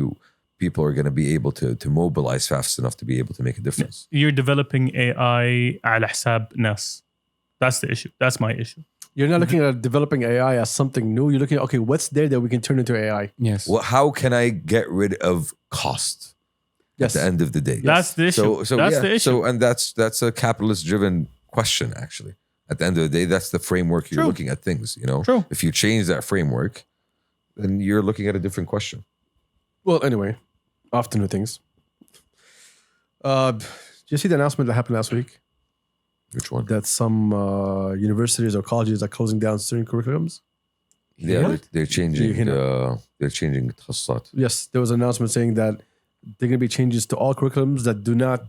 people are going to be able to mobilize fast enough to be able to make a difference. You're developing AI على حساب ناس. That's the issue. That's my issue. You're not looking at developing AI as something new. You're looking at, okay, what's there that we can turn into AI? Yes. Well, how can I get rid of cost Yes. at the end of the day? That's the issue. That's the issue. So, and that's a capitalist-driven question, actually. At the end of the day, that's the framework you're True. looking at things. True. If you change that framework, then you're looking at a different question. Well, anyway, off to new things. Did you see the announcement that happened last week? Which one? That some universities or colleges are closing down certain curriculums? Yeah, they're changing. You They're changing تخصصات. Yes, there was an announcement saying that there are going to be changes to all curriculums that do not,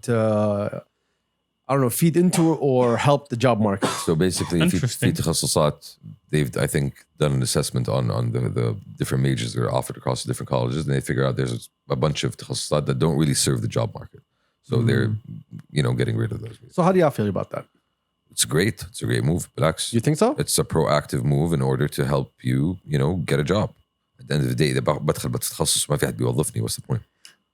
feed into or help the job market. So basically, Interesting. في تخصصات, they've, I think, done an assessment on the different majors that are offered across the different colleges, and they figure out there's a bunch of تخصصات that don't really serve the job market. So they're, getting rid of those. So how do y'all feel about that? It's great. It's a great move. Relax. You think so? It's a proactive move in order to help you, get a job. At the end of the day, بدخل بتخصص ما في حد بيوظفني. What's the point?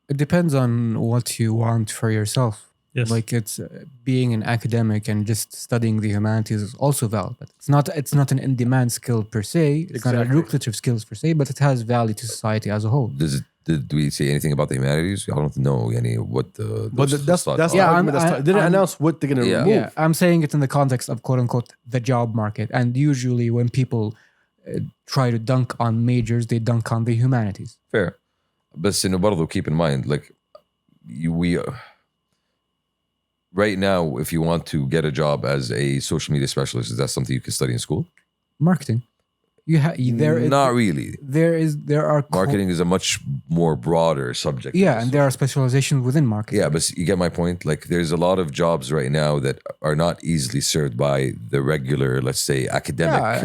It depends on what you want for yourself. Yes. Like, it's being an academic and just studying the humanities is also valid, but it's not an in-demand skill per se. It's not a Exactly. lucrative skill per se, but it has value to society as a whole. Does it Did we say anything about the humanities? I don't know any what the. But that's the Yeah, argument. They didn't announce what they're gonna Yeah. remove. Yeah, I'm saying it in the context of quote unquote the job market. And usually when people try to dunk on majors, they dunk on the humanities. fair. بس إنه برضو keep in mind like we right now if you want to get a job as a social media specialist, is that something you can study in school? Marketing. Not really. There are Marketing is a much more broader subject. Yeah, and there are specializations within marketing. Yeah, but you get my point. Like, there's a lot of jobs right now that are not easily served by the regular, let's say, academic.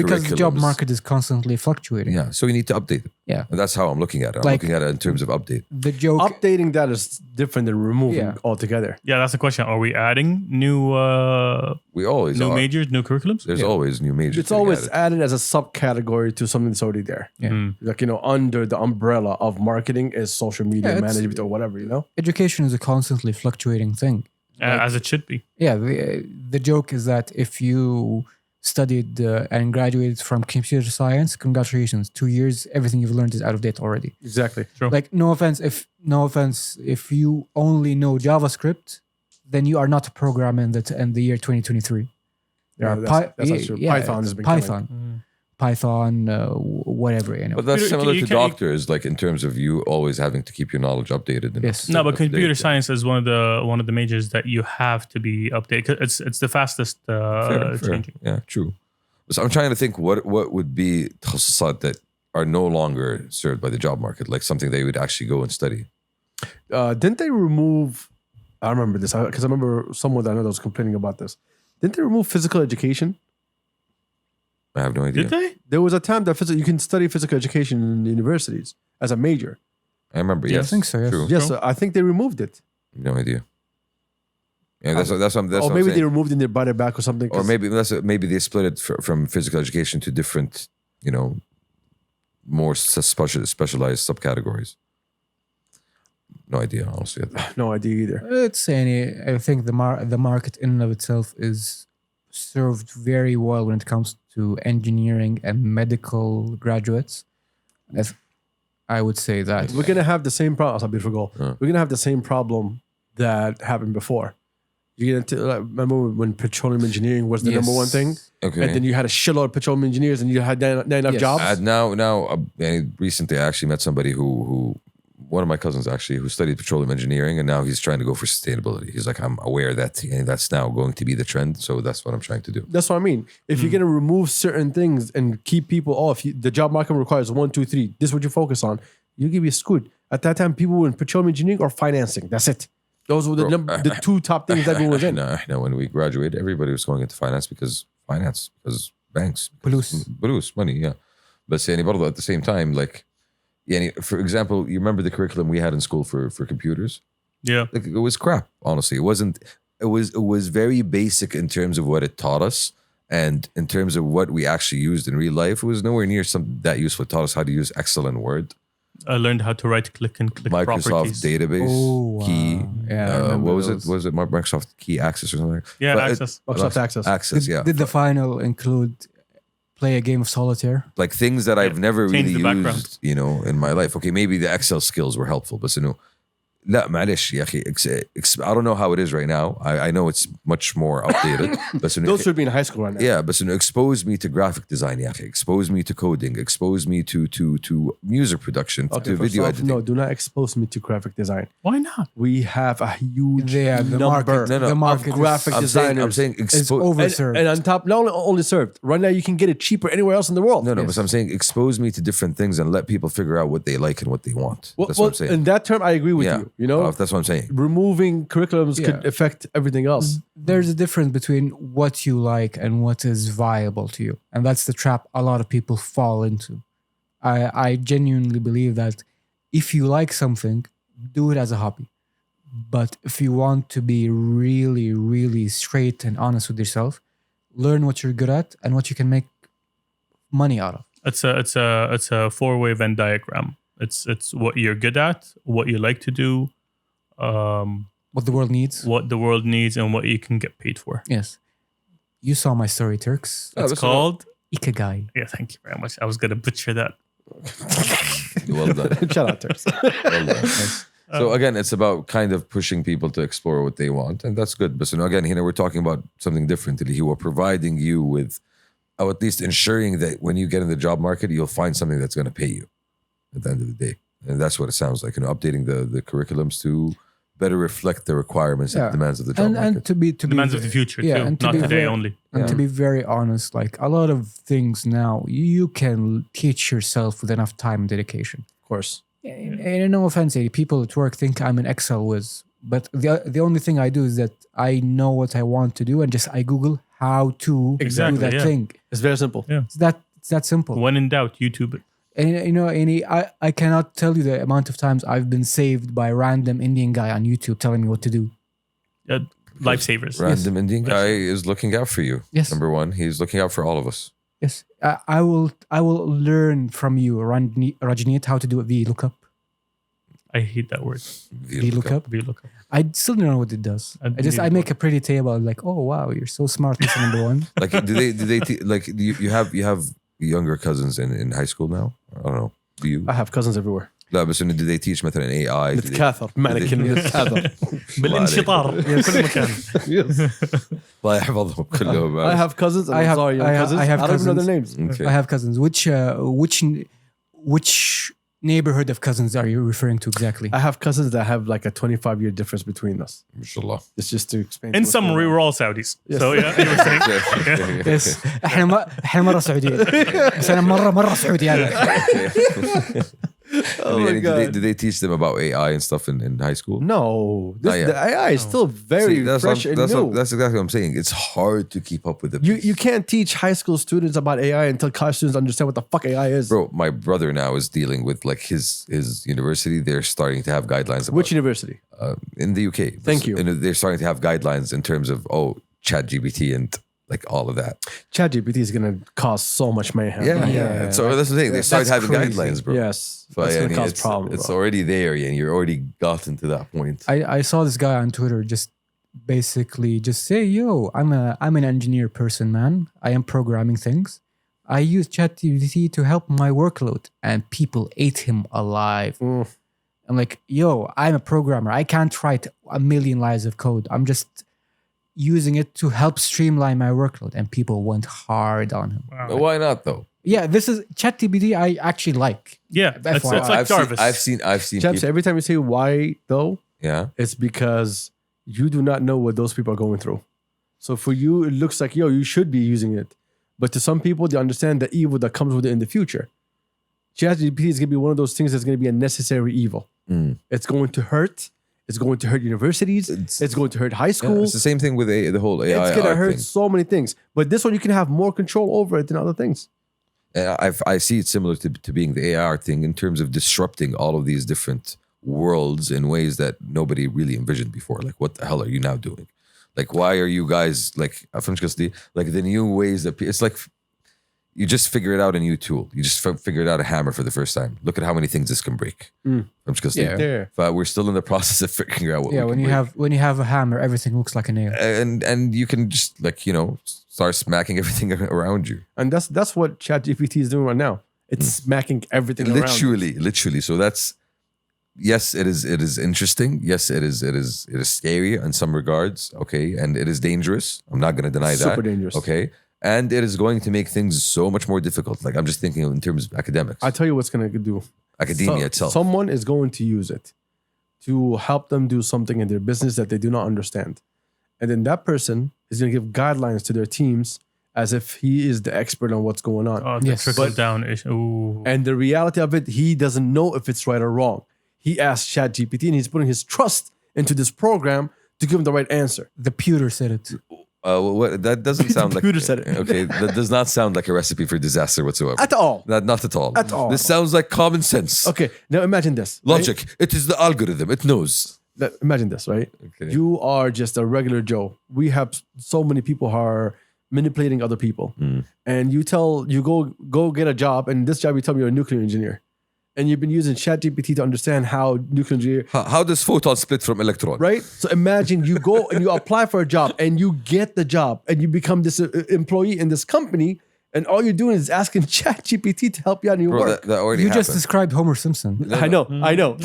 Because the job curriculums. market is constantly fluctuating. Yeah, so you need to update it. Yeah. And that's how I'm looking at it. I'm Like- looking at it in terms of update. The joke. Updating that is different than removing Yeah. altogether. Yeah, that's the question. Are we adding new We always new are. majors, new curriculums? There's always new majors. It's always added as a subcategory to something that's already there. Yeah. Like, under the umbrella of marketing is social media Yeah, it's- management or whatever, Education is a constantly fluctuating thing. As it should be. Yeah, the joke is that if you studied and graduated from computer science, congratulations. 2 years, everything you've learned is out of date already. Exactly. True. Like, no offense, if you only know JavaScript, then you are not a programmer in the year 2023. There are that's not true. Python has been Python, Python, whatever. But that's You similar to can't- doctors, like in terms of you always having to keep your knowledge updated. And Yes. No, but up to computer date. science is one of the majors that you have to be updated. 'Cause it's the fastest Fair. changing. Yeah, true. So I'm trying to think what would be تخصصات that are no longer served by the job market, like something they would actually go and study. Didn't they remove? I remember this because I remember someone that I know that was complaining about this. Didn't they remove physical education? I have no idea. Did they? There was a time that you can study physical education in universities as a major. I remember. Yeah, Yes, I think so, yes. True. Yes, I think they removed it. No idea. Yeah, that's what Or I'm maybe they saying. removed it and they brought it back or something. Or maybe they split it from physical education to different, more specialized subcategories. No idea, honestly. No idea either. I think the market in and of itself is served very well when it comes to engineering and medical graduates. I would say that. We're gonna have the same problem. We're gonna have the same problem that happened before. Remember when petroleum engineering was the Yes. number one thing, Okay. and then you had a shitload of petroleum engineers, and you had not enough Yes. jobs. Recently I actually met somebody who one of my cousins actually who studied petroleum engineering, and now he's trying to go for sustainability. He's like, I'm aware that that's now going to be the trend, so that's what I'm trying to do. That's what I mean. If you're gonna remove certain things and keep people off, the job market requires 1, 2, 3. This is what you focus on. You give you screwed. At that time, people were in petroleum engineering or financing. That's it. Those were the two top things that everyone was in. No, when we graduated, everybody was going into finance because banks, Plus, money, yeah. But برضه at the same time, like, for example, you remember the curriculum we had in school for computers? Yeah. Like, it was crap, honestly. It was very basic in terms of what it taught us, and in terms of what we actually used in real life. It was nowhere near that useful. It taught us how to use Excel and Word. I learned how to right click and click Microsoft properties. database, Oh, wow. key. Yeah, I remember What was those. it? Was it Microsoft Key Access or something? Yeah, But access. Microsoft Access. Access, yeah. Did the final include play a game of solitaire? Like things that I've never change really the background. used, in my life. Okay, maybe the Excel skills were helpful, but لا معلش يا أخي. I don't know how it is right now. I know it's much more updated. But Those should be in high school right now. yeah, but expose me to graphic design, يا أخي. Expose me to coding. Expose me to music production, to First video off, editing. no, do not expose me to graphic design. Why not? We have a huge The number market, No, no, the of market graphic I'm designers. saying is expose. overserved. And on top, not only served. Right now, you can get it cheaper anywhere else in the world. No, Yes. but I'm saying expose me to different things and let people figure out what they like and what they want. That's what I'm saying. in that term, I agree with Yeah, you. You know, that's what I'm saying. removing curriculums could Yeah. affect everything else. There's a difference between what you like and what is viable to you. And that's the trap a lot of people fall into. I genuinely believe that if you like something, do it as a hobby. But if you want to be really, really straight and honest with yourself, learn what you're good at and what you can make money out of. It's a four-way Venn diagram. It's what you're good at, what you like to do, What the world needs. what the world needs, and what you can get paid for. Yes. You saw my story, Turks. It's called. Ikigai. Yeah, thank you very much. I was gonna butcher that. Well done. Shout out Terks. Well done. So again, it's about kind of pushing people to explore what they want, and that's good. But so again, we're talking about something different. Who are providing you with, or at least ensuring that when you get in the job market, you'll find something that's going to pay you at the end of the day. And that's what it sounds like. Updating the curriculums to better reflect the requirements and demands of the job market. And to be demands of the future too, and not today only. And to be very honest, like a lot of things now, you can teach yourself with enough time and dedication. Of course. And no offense, people at work think I'm an Excel whiz, but the only thing I do is that I know what I want to do, and just I Google how to do that thing. It's very simple. Yeah. It's that simple. When in doubt, YouTube it. And I cannot tell you the amount of times I've been saved by a random Indian guy on YouTube telling me what to do. Lifesavers. Random Indian guy is looking out for you. Yes. Number one, he's looking out for all of us. Yes, I will learn from you, Rajneet, how to do a VLOOKUP. I hate that word. VLOOKUP. VLOOKUP. I still don't know what it does. I make a pretty table. Like, oh wow, you're so smart. That's number one. Like, do you have younger cousins in high school now? I don't know. Do you? I have cousins everywhere. لا بس do they teach مثلا AI? نتكاثر بمعنى كلمة نتكاثر. بالانشطار في كل مكان. الله يحفظهم كلهم. I have cousins. I have cousins. I don't even know their names. Okay. I have cousins. Which neighborhood of cousins are you referring to exactly? I have cousins that have like a 25-year difference between us. MashaAllah. It's just to explain. In summary, we're all Saudis. Yes. So yeah, you were saying. Yes. احنا مرة سعوديين. بس أنا مرة سعودي أنا. Oh my God. Do they teach them about AI and stuff in high school? No, Not yet. the AI is still very fresh and new. That's exactly what I'm saying. It's hard to keep up with it. You can't teach high school students about AI until college students understand what the fuck AI is. Bro, my brother now is dealing with like his university. They're starting to have guidelines. About, Which university? In the UK. Thank you. And they're starting to have guidelines in terms of ChatGPT and like all of that. ChatGPT is going to cause so much mayhem. Yeah. So that's the thing. They started having crazy. guidelines, bro. Yes. So That's going to cause problems. It's already there, and you're already gotten to that point. I saw this guy on Twitter just basically just say, yo, I'm an engineer person, man. I am programming things. I use ChatGPT to help my workload, and people ate him alive. I'm like, yo, I'm a programmer. I can't write a million lines of code. I'm just using it to help streamline my workload, and people went hard on him. Wow. But why not though? Yeah, this is ChatGPT. I actually like. Yeah, it's FYI. like Jarvis. I've seen Chaps, people. every time you say why though, Yeah. it's because you do not know what those people are going through. So for you, it looks like, yo, you should be using it. But to some people, they understand the evil that comes with it in the future. ChatGPT is going to be one of those things that's going to be a necessary evil. It's going to hurt. It's going to hurt universities. It's going to hurt high Yeah, schools. it's the same thing with the whole AI. It's going to hurt thing. so many things. But this one, you can have more control over it than other things. I see it similar to being the AI thing in terms of disrupting all of these different worlds in ways that nobody really envisioned before. Like, what the hell are you now doing? Like, why are you guys like the new ways that it's like you just figure it out a new tool. You just figured out a hammer for the first time. Look at how many things this can break. But we're still in the process of figuring out what. Yeah, we can when you have a hammer, everything looks like a nail. and you can just start smacking everything around you. And that's what ChatGPT is doing right now. It's smacking everything around. Literally. So that's yes, it is interesting. Yes, it is scary in some regards. Okay, and it is dangerous. I'm not going to deny that. Super dangerous. Okay, and it is going to make things so much more difficult. Like I'm just thinking in terms of academics. I tell you what's going to do. Academia itself. Someone is going to use it to help them do something in their business that they do not understand. And then that person is going to give guidelines to their teams as if he is the expert on what's going on. Oh, the trickle down issue. Ooh. And the reality of it, he doesn't know if it's right or wrong. He asked ChatGPT and he's putting his trust into this program to give him the right answer. The pewter said it. That doesn't sound like Computer said it. Okay, that does not sound like a recipe for disaster whatsoever. At all. Not at all. At all. This sounds like common sense. Okay, now imagine this. Logic. It is the algorithm. It knows. Imagine this, right? Okay. You are just a regular Joe. We have so many people who are manipulating other people. And you go get a job, and this job you tell me you're a nuclear engineer. And you've been using ChatGPT to understand how nuclear engineer. How does photon split from electron? Right? So imagine you go and you apply for a job and you get the job and you become this employee in this company, And all you're doing is asking ChatGPT to help you out in your Bro, work. that already You happened. just described Homer Simpson. I know.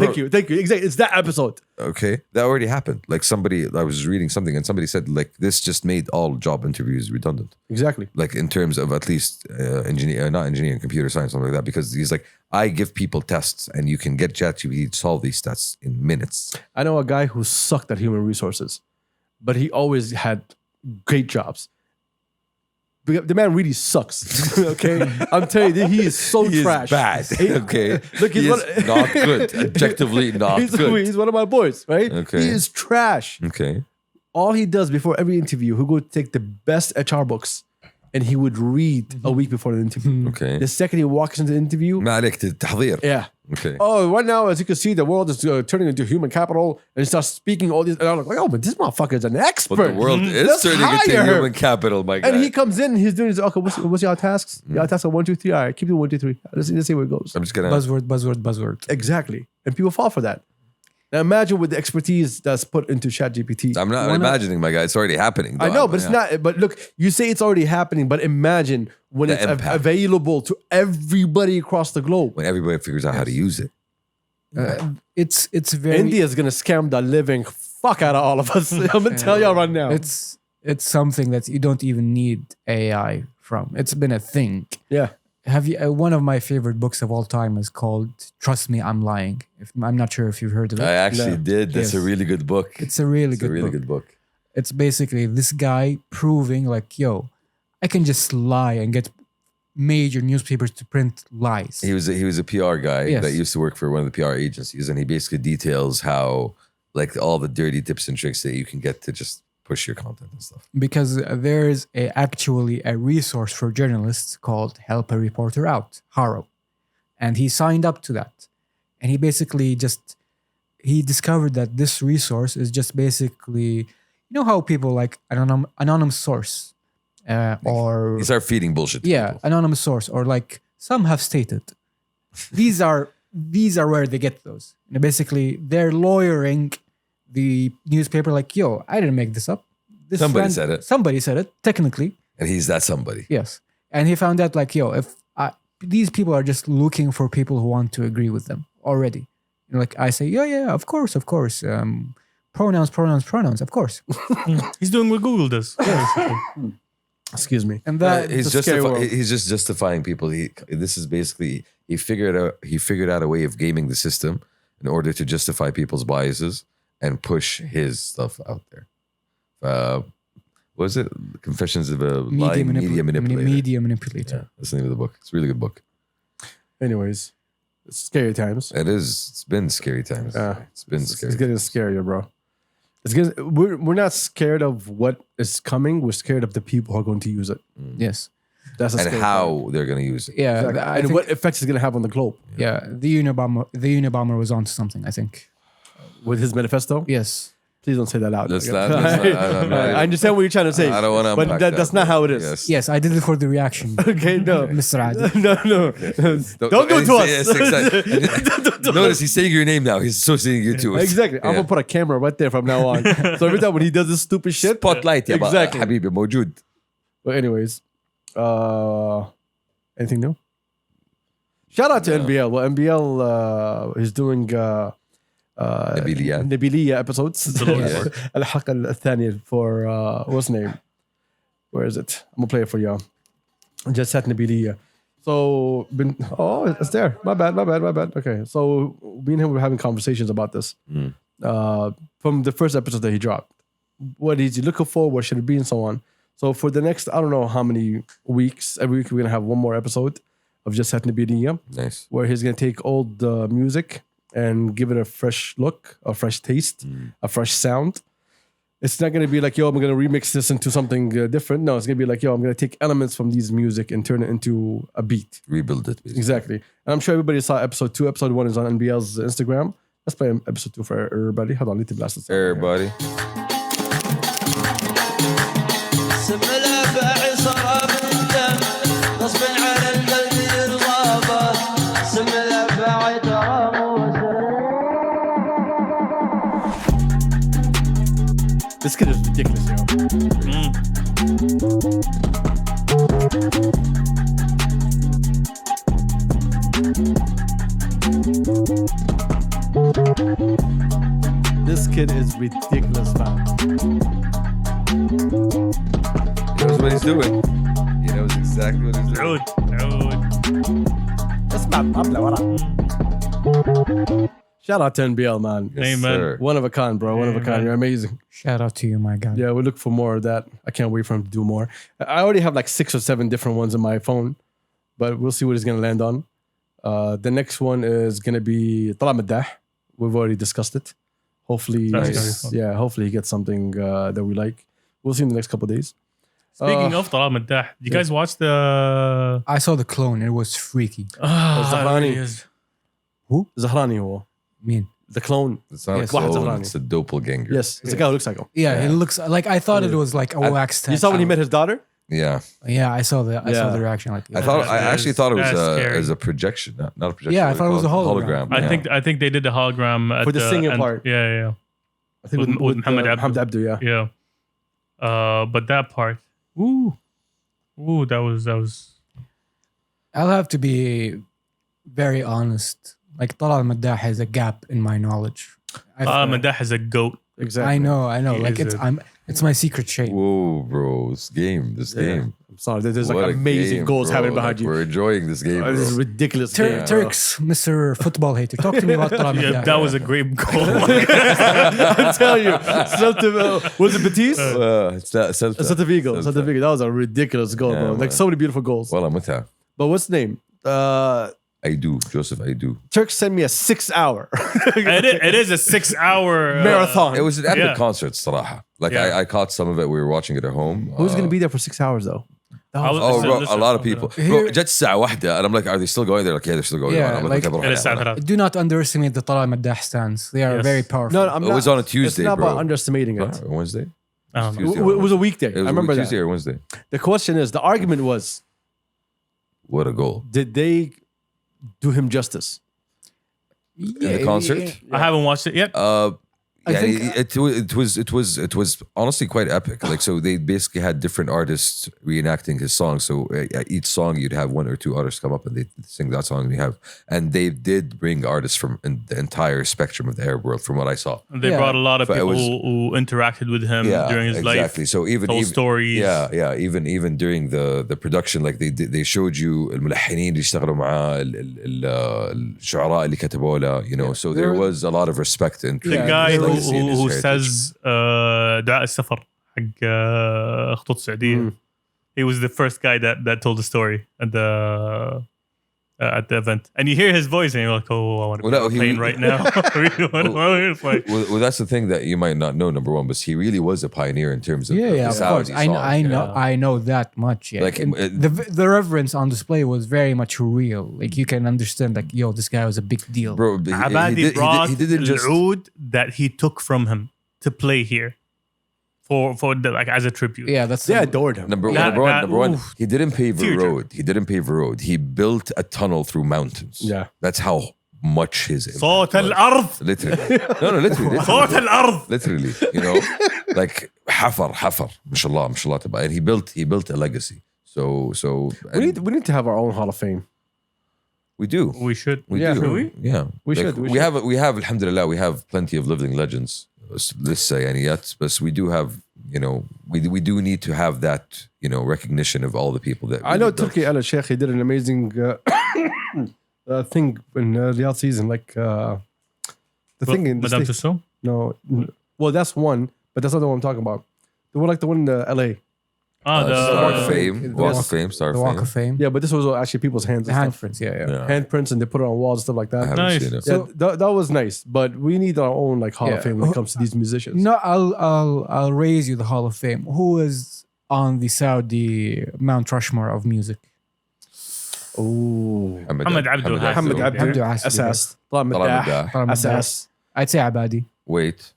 Thank you. Exactly. It's that episode. Okay, that already happened. Like I was reading something and somebody said like this just made all job interviews redundant. Exactly. Like in terms of at least not engineering, computer science, something like that. Because he's like, I give people tests and you can get ChatGPT to solve these tests in minutes. I know a guy who sucked at human resources, but he always had great jobs. The man really sucks. Okay, I'm telling you, he is so trash. Bad. Okay, Look, he's not good. Objectively, not good. He's one of my boys, right? Okay. He is trash. Okay. All he does before every interview, he'll go take the best HR books and he would read a week before the interview. Okay. The second he walks into the interview, ما عليك التحضير. yeah. Okay. Oh, right now, as you can see, the world is turning into human capital, and he starts speaking all these. And I'm like, oh, but this motherfucker is an expert. But the world is Let's turning into hire him. human capital, my guy. And he comes in, and he's doing his, okay, what's your tasks? Your tasks are 1, 2, 3. All right, keep doing 1, 2, 3. Let's see where it goes. I'm just gonna. Buzzword. Exactly. And people fall for that. Now imagine with the expertise that's put into ChatGPT. I'm not imagining, my guy. It's already happening. I know, but it's not. But look, you say it's already happening, but imagine when The it's impact. available to everybody across the globe. when everybody figures out how to use it. It's very. India is gonna scam the living fuck out of all of us. I'm gonna tell y'all right now. It's something that you don't even need AI from. It's been a thing. Yeah. Have you? One of my favorite books of all time is called "Trust Me, I'm Lying." I'm not sure if you've heard of it. I actually No. did. That's a Yes. really good book. It's a really It's good a really book. good book. It's basically this guy proving like, yo, I can just lie and get major newspapers to print lies. He was a PR guy Yes. that used to work for one of the PR agencies, and he basically details how like all the dirty tips and tricks that you can get to just push your content and stuff. Because there's actually a resource for journalists called Help a Reporter Out, HARO. And he signed up to that. And he basically he discovered that this resource is just basically, you know how people like anonymous source or... He started feeding bullshit to Yeah, people. anonymous source, or like some have stated. These are where they get those. And basically, they're lawyering the newspaper like, yo, I didn't make this up. Somebody said it. Somebody said it, technically. And he's that somebody. Yes. And he found out like, yo, if these people are just looking for people who want to agree with them already. You know, like I say, yeah, of course. Pronouns, of course. He's doing what Google does. Excuse me. And that He's a scary world. he's just justifying people. This is basically he figured out a way of gaming the system in order to justify people's biases and push his stuff out there. What is it? Confessions of a lying media manipulator. Media manipulator. Yeah, that's the name of the book. It's a really good book. Anyways, it's scary times. It is. It's been scary times. It's been scary. It's getting scarier, bro. We're not scared of what is coming. We're scared of the people who are going to use it. Yes. That's the And scary how part. they're going to use it. Yeah. Exactly. I And think- what effects it's going to have on the globe Yeah, the Unabomber was onto something, I think. with his manifesto. Yes. Please don't say that out. Let's not- I'm not- I understand what you're trying to say. I don't want to but unpack that's not how it is. Yes. Yes, I did it for the reaction. Okay, no. Mr. Adi. No. Don't do it to us. Yes, exactly. Notice he's saying your name now. He's associating you to it. Exactly. I'm Yeah. gonna put a camera right there from now on. So every time when he does this stupid shit, Spotlight. Yeah, Exactly. حبيبي موجود. But anyways, anything new? Shout out to NBL. Well, NBL is doing Nabilia episodes. Lord. الحلقة الثانية for what's the name? Where is it? I'm gonna play it for y'all. Jalsat Nabilia. So it's there. My bad. Okay. So me and him were having conversations about this. From the first episode that he dropped. What is he looking for? What should it be? And so on. So for the next, I don't know how many weeks, every week we're gonna have one more episode of Jalsat Nabilia, Nice. where he's gonna take old music and give it a fresh look, a fresh taste, a fresh sound. It's not gonna be like, yo, I'm gonna remix this into something different. No, it's gonna be like, yo, I'm gonna take elements from these music and turn it into a beat. Rebuild it. Basically. Exactly. And I'm sure everybody saw episode 2. Episode 1 is on NBL's Instagram. Let's play episode 2 for everybody. Hold on, I need to blast this. Everybody. This kid is ridiculous, yo. This kid is ridiculous, man. He knows what he's doing. He knows exactly what he's doing. Shout out to NBL, man. Yes, Amen. sir. One of a kind, bro. One of a kind. Amen. You're amazing. Shout out to you, my guy. Yeah, we look for more of that. I can't wait for him to do more. I already have like 6 or 7 different ones on my phone, but we'll see what he's going to land on. The next one is going to be Talal Maddah. We've already discussed it. Hopefully, That's gonna be fun. hopefully he gets something that we like. We'll see in the next couple of days. Speaking of Talal Maddah, did you guys watch the I saw the clone. It was freaky. Zahrani. Zahrani, هو. Mean. The clone. It's not Yes. a clone, Zahrani. it's a doppelganger. Yes, it's a guy who looks like him. Yeah, it looks like I thought it was like a wax test. You saw when he met his daughter? Yeah. Yeah, I saw the Yeah. reaction. Like I actually thought it was That's scary. as a projection, not a projection. Yeah, I what do thought you it was call a hologram. I think they did the hologram at For the singing end. part. Yeah. I think With Muhammad Abdu. Muhammad Abdu, yeah. Yeah. But that part, ooh, that was. I'll have to be very honest. Like Talal Maddah has a gap in my knowledge. Maddah is a goat. Exactly. I know. He Like is it's my secret shame. Whoa, bro! This game. I'm sorry. There's What like a amazing game, goals bro. happening behind Like, you. We're enjoying this game, bro. This is ridiculous. game, bro. Turks, Mr. Football Hater. Talk to me about Talal Yeah, Maddah. that was a great goal. I'm telling you. Was it Betis? It's not Celta Vigo. Celta Vigo. That was a ridiculous goal, Yeah, bro. man. Like so many beautiful goals. Well, متعة. But what's the name? I do, Joseph. I do. Turk sent me a 6-hour it is a 6-hour marathon. It was an epic Yeah. concert, صراحة. Like Yeah. I caught some of it. We were watching it at home. Who's going to be there for 6 hours, though? Oh, bro, a lot of people. Bro, Here- جت الساعة واحدة, and I'm like, are they still going? They're like, yeah, they're still going. Yeah, I'm like- okay, بروح It is أنا. sad. Do not underestimate the Talal Maddah stands. They are Yes. very powerful. No, I'm It not. was on a Tuesday, It's not bro. about underestimating it. Wednesday? I don't know. Tuesday. It was a weekday. It I was remember Tuesday that. or Wednesday. The question is, the argument was, What a goal. did they do him justice? Yeah, In the concert? I haven't watched it yet. I Yeah, think- it was honestly quite epic. Like, so they basically had different artists reenacting his song. So each song you'd have 1 or 2 artists come up and they sing that song. And they did bring artists from the entire spectrum of the Arab world, from what I saw. They Yeah. brought a lot of But it people was- who interacted with him during his exactly. life. So even Told stories. even during the production, like they showed you الملحنين اللي اشتغلوا معاه الشعراء اللي كتبوا له, you know. So there was a lot of respect and The Yeah, guy there who, was- who says دعاء السفر حق خطوط السعودية. He was the first guy that told the story at the event, and you hear his voice, and you're like, "Oh, I want to Well, be no, on a he- plane right now." I really want to fly. well, that's the thing that you might not know. Number one, but he really was a pioneer in terms of Yeah, the of course. Saudi I song, know. yeah. I know that much. Yeah. Like, And the reverence on display was very much real. Like you can understand. Like, yo, this guy was a big deal. Bro, Abadi brought he didn't just العود that he took from him to play here for the, like as a tribute. Yeah, that's They adored him. number That- one. oof. He didn't pave a Tearjerker. road. He didn't pave a road. He built a tunnel through mountains. Yeah. That's how much his impact صوت was. الأرض. Literally. No, literally. صوت الأرض. Literally, you know, like حفر ما شاء الله تبع. And he built a legacy. So and We need to have our own Hall of Fame. we do. We should. We Yeah. do. Should we? Yeah. We Like, should, we we have alhamdulillah, we have plenty of living legends. Let's say any yet, but we do have, you know, we do need to have that, you know, recognition of all the people that I know really built. Turkey Al Sheikh, he did an amazing thing in Riyadh season, like the thing in the Madame States. Tussauds. Well, that's one, but that's not the one I'm talking about. The one like the one in LA. Ah, Star of the Fame, Walk Yes. of Fame, Star of the Walk Fame. of Fame. Yeah, but this was actually people's hands The and stuff. handprints. Yeah. Yeah. Handprints, and they put it on walls and stuff like I that. haven't Nice. seen it. Yeah, that was nice, but we need our own like Hall Yeah. of Fame when it comes to these musicians. No, I'll raise you the Hall of Fame. Who is on the Saudi Mount Rushmore of music? Oh, Muhammad Abdu. Muhammad Abdu Abdu, has to be Asas, Talal Talal Maddah, Maddah. Talal Maddah. Asas. I'd say Abadi. Wait.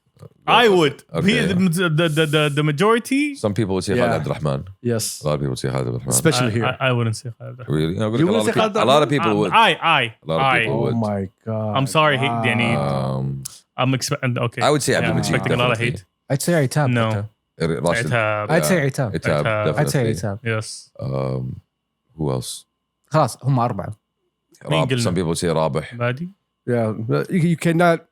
I would. Okay. The majority. Some people would say Yeah. Khalid Abdurrahman. Yes, A lot of people would say Khalid Abdurrahman. especially here. I wouldn't say Khalid. Really? No, You wouldn't say Khalid a lot of people would. I. A lot of people Oh would. my god! I'm sorry, Danny. Um, I'm expecting. Okay. I would say Abdul I'm Majid, expecting a lot of definitely. hate. I'd say Itab. No. Rashid. Itab. I'd say Itab. Itab, Itab. I'd say definitely. Itab. Yes. Who else? خلاص هم أربعة. Some people say رابح. Badi. Yeah, you cannot.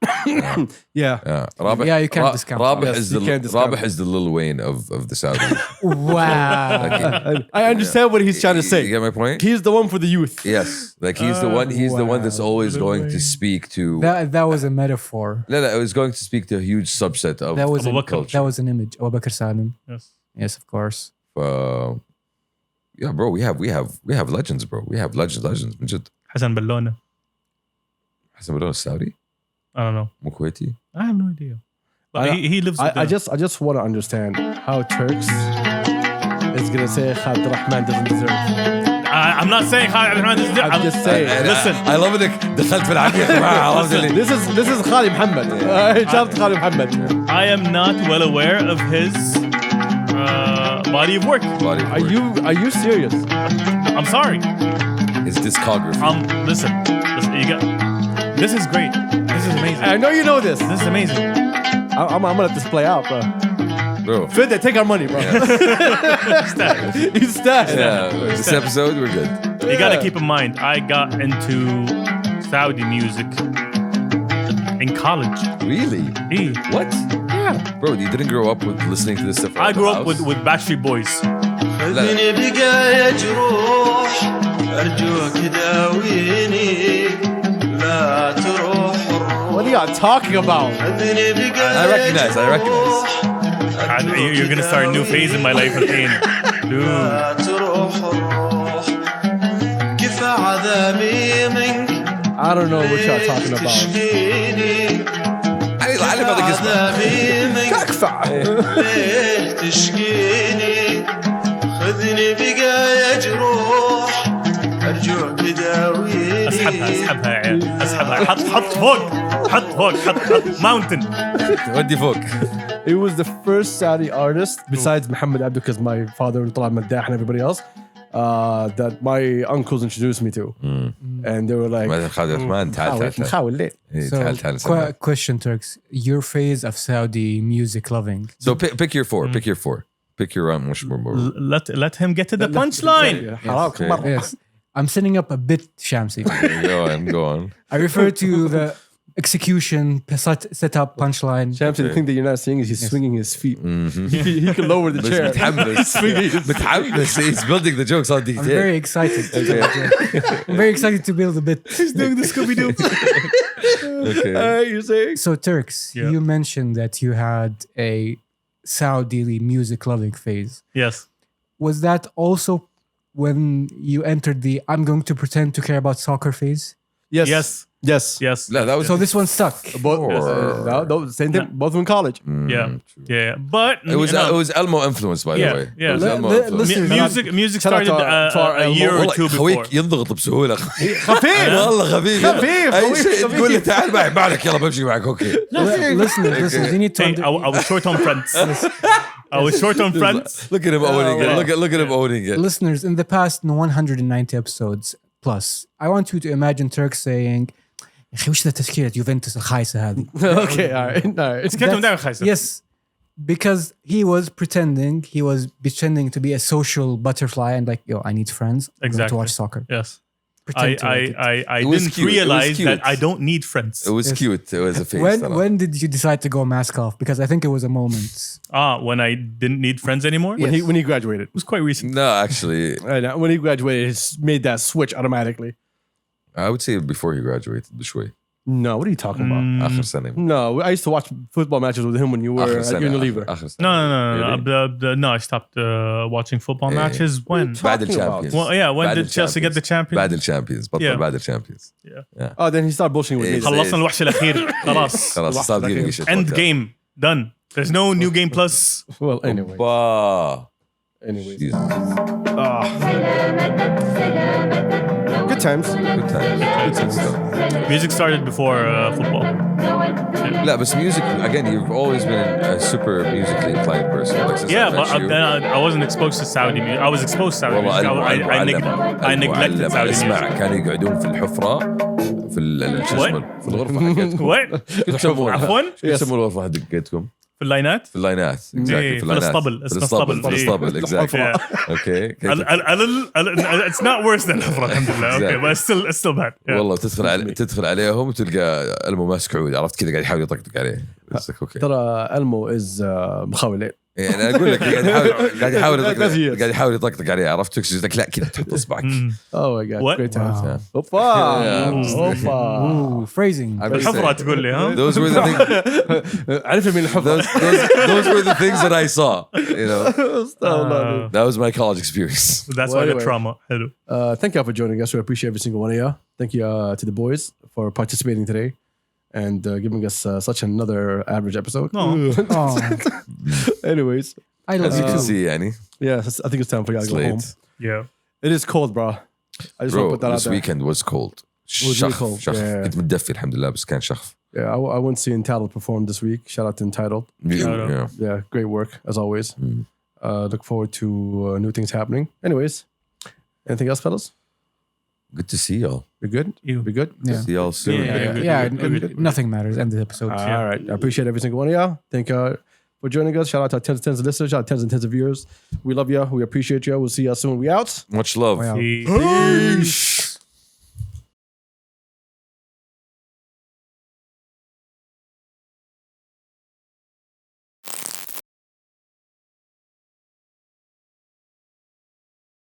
Yeah. رابح. Yeah, you can't discount. رابح Yes, is you the can't discount. رابح is the Lil Wayne of the Saudis. Wow. I understand what he's trying to You say. get my point? He's the one for the youth. Yes, like he's the one. He's the one that's always Lil going to Wayne. speak to. That was a metaphor. No, it was going to speak to a huge subset of That was Abu Bakr. that was an image. Abu Bakr Salim. Yes. Yes, of course. Yeah, bro. We have legends, bro. We have legends. من جد. Hassan Bellona. حسن بدون السعودي I don't know. مو كويتي. I have no idea. But he lives with I just want to understand how Turks is gonna say Khalid Rahman doesn't deserve. I'm not saying Khalid Rahman is I'm just saying. Listen. I love انك دخلت في العميق معاه. This is Khalid Muhammad. شفت Khalid Muhammad. I am not well aware of his body of work. Are you serious? I'm sorry. His discography. Listen, you got. This is great. This is amazing. I know you know this. This is amazing. I'm gonna let this play out, bro. Bro. Fidde, take our money, bro. He's stacked. Yeah, this episode we're good. You gotta keep in mind, I got into Saudi music in college. Really? What? Yeah. Bro, you didn't grow up with listening to this stuff. I grew up with Backstreet Boys. خذني بقايا جروح أرجوك داويني لا تروح What are y'all talking about? خذني بقايا I recognize. You're gonna start a new phase in my life again. Dude. لا تروح الروح كيف عذابي منك I don't know what y'all talking about. تشقيني علي بعض القسمة. عذابي منك كفع. ليه تشقيني خذني بقايا جروح أرجوك داويني اسحبها يا عيال اسحبها حط فوق mountain. ودي فوق. It was the first Saudi artist besides Muhammad Abdu, because my father طلع مداح and everybody else, that my uncles introduced me to. And they were like, خالد عثمان تعال. نحاول ليه. So, question, Turks. Your phase of Saudi music loving. So pick your four. Pick your مش more. Let him get to the punchline. حرام كم مرة. Yes. I'm setting up a bit, Shamsi. Go on. I refer to the execution, set up, punchline. Shamsi, the thing that you're not seeing is he's swinging his feet. He can lower the chair. متحمس. He's building the jokes on I'm detail. very excited. I'm very excited to build a bit. He's doing the Scooby-Doo. Okay. You're saying? So, Turks, Yeah. you mentioned that you had a Saudi music loving phase. Yes. Was that also when you entered the I'm going to pretend to care about soccer phase? Yes. لا that was So this one stuck. Both, no, same thing. Both in college. Yeah. But it was Elmo influenced by the way. Yeah. It was Elmo influenced. Listen, music shout out started to our a year or والله two before. خويك ينضغط بسهولة. خفيف. والله خفيف. خفيف. أي شيء تقول لي تعال معي معك يلا بمشي معك أوكي. listeners, you need to Hey, I was short on friends. Look at him owning it. Look at him owning it. listeners, in the past 190 episodes plus, I want you to imagine Turk saying, يا أخي وش ذا تشكيلة يوفنتوس الخايسة هذه? Okay, all right. كلهم دائما خايسة. Yes, because he was pretending to be a social butterfly and like, yo, I need friends. I'm going to Exactly. watch soccer. Yes. Pretend to like it. I It was didn't cute. It was realize cute. that I don't need friends. It was cute. It was a face. When did you decide to go mask off? Because I think it was a moment. When I didn't need friends anymore? Yes. When he graduated. It was quite recent. No, actually, When he graduated, he made that switch automatically. I would say before he graduated بشوي. No, what are you talking about? آخر سنة. No, I used to watch football matches with him when you were آخر at سنة. Unilever. آخر سنة. No. No, I stopped watching football matches when. بعد الشامبيونز. Well, yeah, when بعد did Chelsea get the champions? بعد الشامبيونز. بطل Yeah. بعد الشامبيونز. Oh, then he started bullshitting with me. خلصنا الوحش الأخير خلاص. خلاص صار دقيقة شيء. End game done. There's no new game plus. Well, anyway. Bah. Anyways. Jesus. Good times. Good times. Music started before football. لا بس music again you've always been a super musically inclined person. Like since Yeah, I met but you. then I wasn't exposed to Saudi music. I was exposed to Saudi والله music. I neglected Saudi اسمع music. كانوا يقعدون في الحفرة في شو اسمه في الغرفة حقتكم. What? كيف تسمون عفواً؟ كيف تسمون الغرفة حقتكم؟ في اللاينات في اللاينات exactly في في الاسطبل في الاسطبل exactly okay it's not worse than الحفرة الحمد لله okay but it's still bad والله تدخل عليهم وتلقى المو ماسك عود عرفت كذا قاعد يحاول يطقطق عليه اوكي ترى المو از مخاول يعني انا اقول لك قاعد يحاول يطقطق عليه عرفت تكسر لك لا كذا تحط اصبعك اوه ماي جاد جريت تايمز اوبا اوه phrasing الحفرة تقول لي ها those were the things عرفت من الحفرة those were the things that I saw you know that was my college experience that's why I got trauma حلو thank you for joining us we appreciate every single one of you thank you to the boys for participating today and giving us such another average episode. Anyways, I love you too. See, Annie. Yeah, I think it's time for y'all to go home. Yeah. It is cold, bro. I just want to put that out there. This weekend was cold. It was really cold. شخف. كنت متدفي الحمد لله بس كان شخف. Yeah, I went to see Entitled perform this week. Shout out to Entitled. Yeah, great work as always. Look forward to new things happening. Anyways, anything else, fellas? Good to see y'all. You're good? Be good? Yeah. See y'all soon. Nothing matters. End the episode. All right. I appreciate every single one of y'all. Thank you for joining us. Shout out to our tens of listeners. Shout out to tens and tens of viewers. We love you. We appreciate you. We'll see y'all soon. We out. Much love. Wow. Peace.